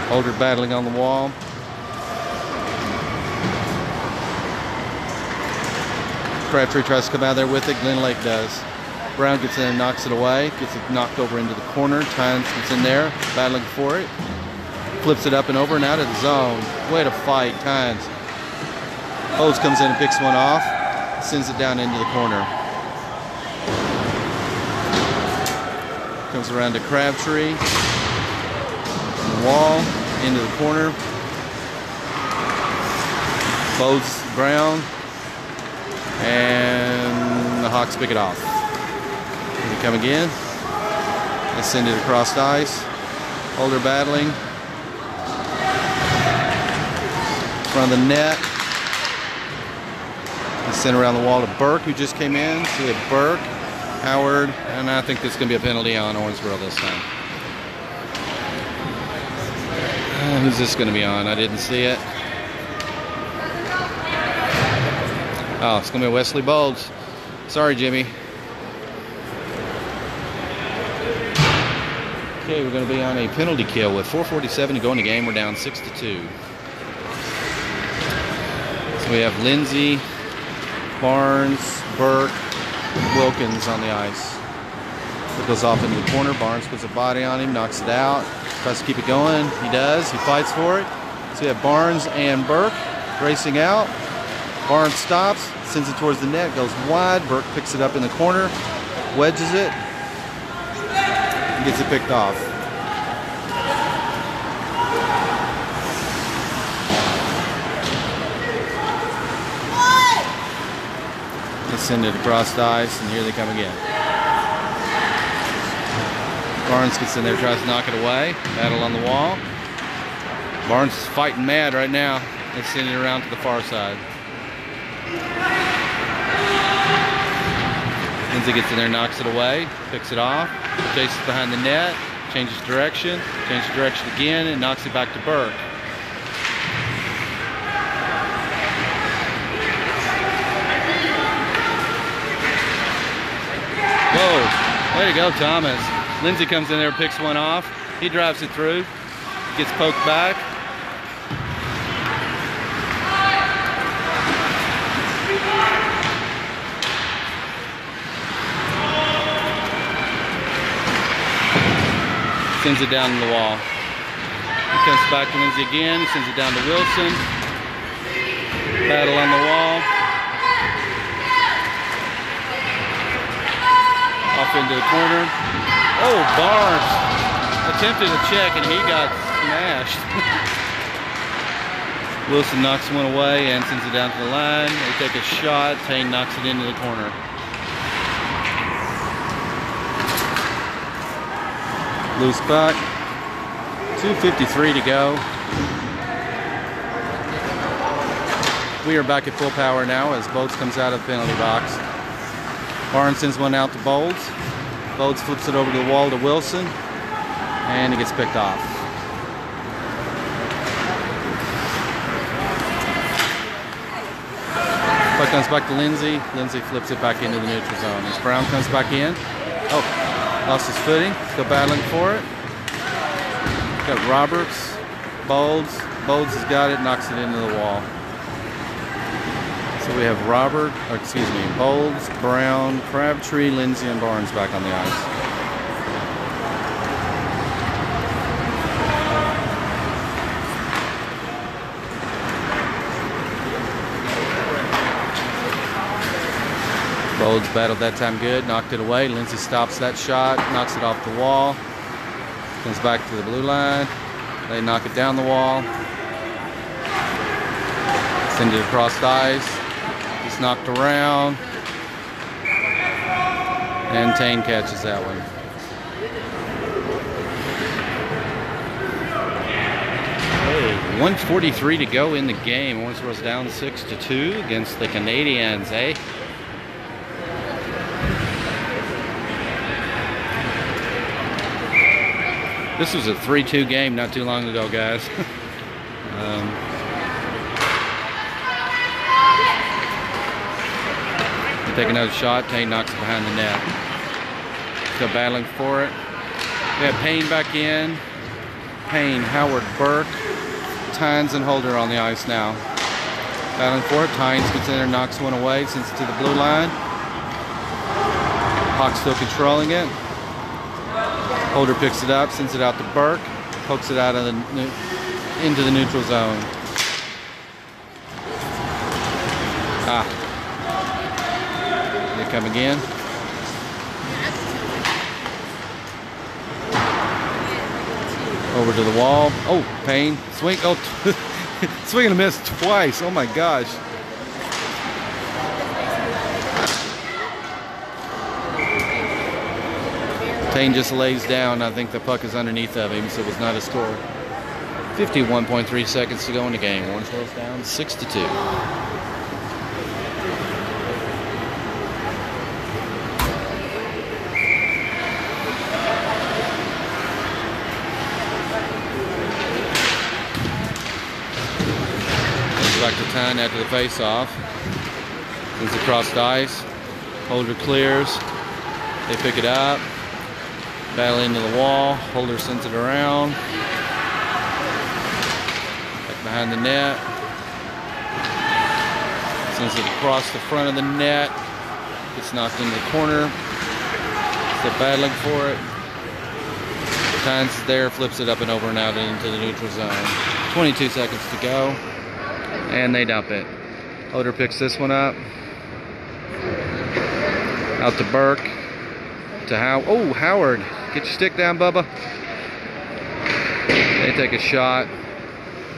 Holder battling on the wall. Crabtree tries to come out there with it. Glenlake does. Brown gets in and knocks it away. Gets it knocked over into the corner. Tynes gets in there, battling for it. Flips it up and over and out of the zone. Way to fight, Tynes. Bowles comes in and picks one off. Sends it down into the corner. Comes around to Crabtree. On the wall. Into the corner. Bowles, Brown. And the Hawks pick it off. Here they come again. They send it across the ice. Holder battling. In front of the net. They send around the wall to Burke, who just came in. So we have Burke, Howard, and I think there's going to be a penalty on Owensboro this time. Who's this going to be on? I didn't see it. Oh, it's going to be Wesley Bowles. Sorry, Jimmy. Okay, we're going to be on a penalty kill with 4:47 to go in the game. We're down 6-2. So we have Lindsay, Barnes, Burke, Wilkins on the ice. It goes off into the corner. Barnes puts a body on him, knocks it out. Tries to keep it going. He does. He fights for it. So we have Barnes and Burke racing out. Barnes stops, sends it towards the net, goes wide. Burke picks it up in the corner, wedges it, and gets it picked off. They send it across the ice, and here they come again. Barnes gets in there, tries to knock it away. Battle on the wall. Barnes is fighting mad right now. They send it around to the far side. Lindsay gets in there, knocks it away, picks it off, chases behind the net, changes direction again, and knocks it back to Burke. Whoa, way to go, Thomas. Lindsay comes in there, picks one off. He drives it through, gets poked back. Sends it down to the wall. He comes back to Lindsay again. He sends it down to Wilson. Battle on the wall. Off into the corner. Oh, Barnes attempted a check and he got smashed. Wilson knocks one away and sends it down to the line. They take a shot. Tane knocks it into the corner. Loose puck. 2:53 to go. We are back at full power now as Boats comes out of the penalty box. Barnes sends one out to Bolds. Bolds flips it over to the wall to Wilson. And he gets picked off. Puck comes back to Lindsay. Lindsay flips it back into the neutral zone. As Brown comes back in. Oh, lost his footing. Still battling for it. Got Roberts. Bolds. Bolds has got it. Knocks it into the wall. So we have Bolds, Brown, Crabtree, Lindsay, and Barnes back on the ice. Bolds battled that time good, knocked it away. Lindsay stops that shot, knocks it off the wall. Comes back to the blue line. They knock it down the wall. Send it across the ice. It's knocked around. And Tane catches that one. Oh, 1:43 to go in the game. Owensboro's down 6-2 against the Canadiens, eh? This was a 3-2 game not too long ago, guys. They take another shot. Tane knocks it behind the net. Still battling for it. We have Payne back in. Payne, Howard, Burke, Tynes, and Holder on the ice now. Battling for it. Tynes gets in there, knocks one away, sends it to the blue line. Hawks still controlling it. Holder picks it up, sends it out to Burke, pokes it out of into the neutral zone. They come again. Over to the wall. Oh, Payne. Swing. Oh, swing and a miss twice. Oh my gosh. Tane just lays down. I think the puck is underneath of him, so it was not a score. 51.3 seconds to go in the game. Owensboro's down 6-2. Comes back to Tyne after the face-off. Moves across the ice. Holder clears. They pick it up. Battle into the wall. Holder sends it around. Back behind the net. Sends it across the front of the net. Gets knocked into the corner. Still battling for it. Tynes is there. Flips it up and over and out into the neutral zone. 22 seconds to go. And they dump it. Holder picks this one up. Out to Burke. To Howard. Get your stick down, Bubba. They take a shot.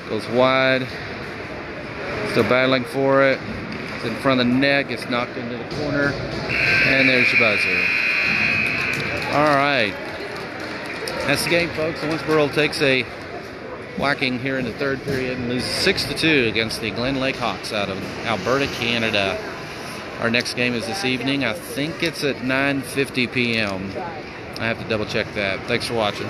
Goes wide. Still battling for it. It's in front of the net. Gets knocked into the corner. And there's your buzzer. Alright. That's the game, folks. Owensboro takes a whacking here in the third period and loses 6-2 against the Glenlake Hawks out of Alberta, Canada. Our next game is this evening. I think it's at 9:50 p.m. I have to double check that. Thanks for watching.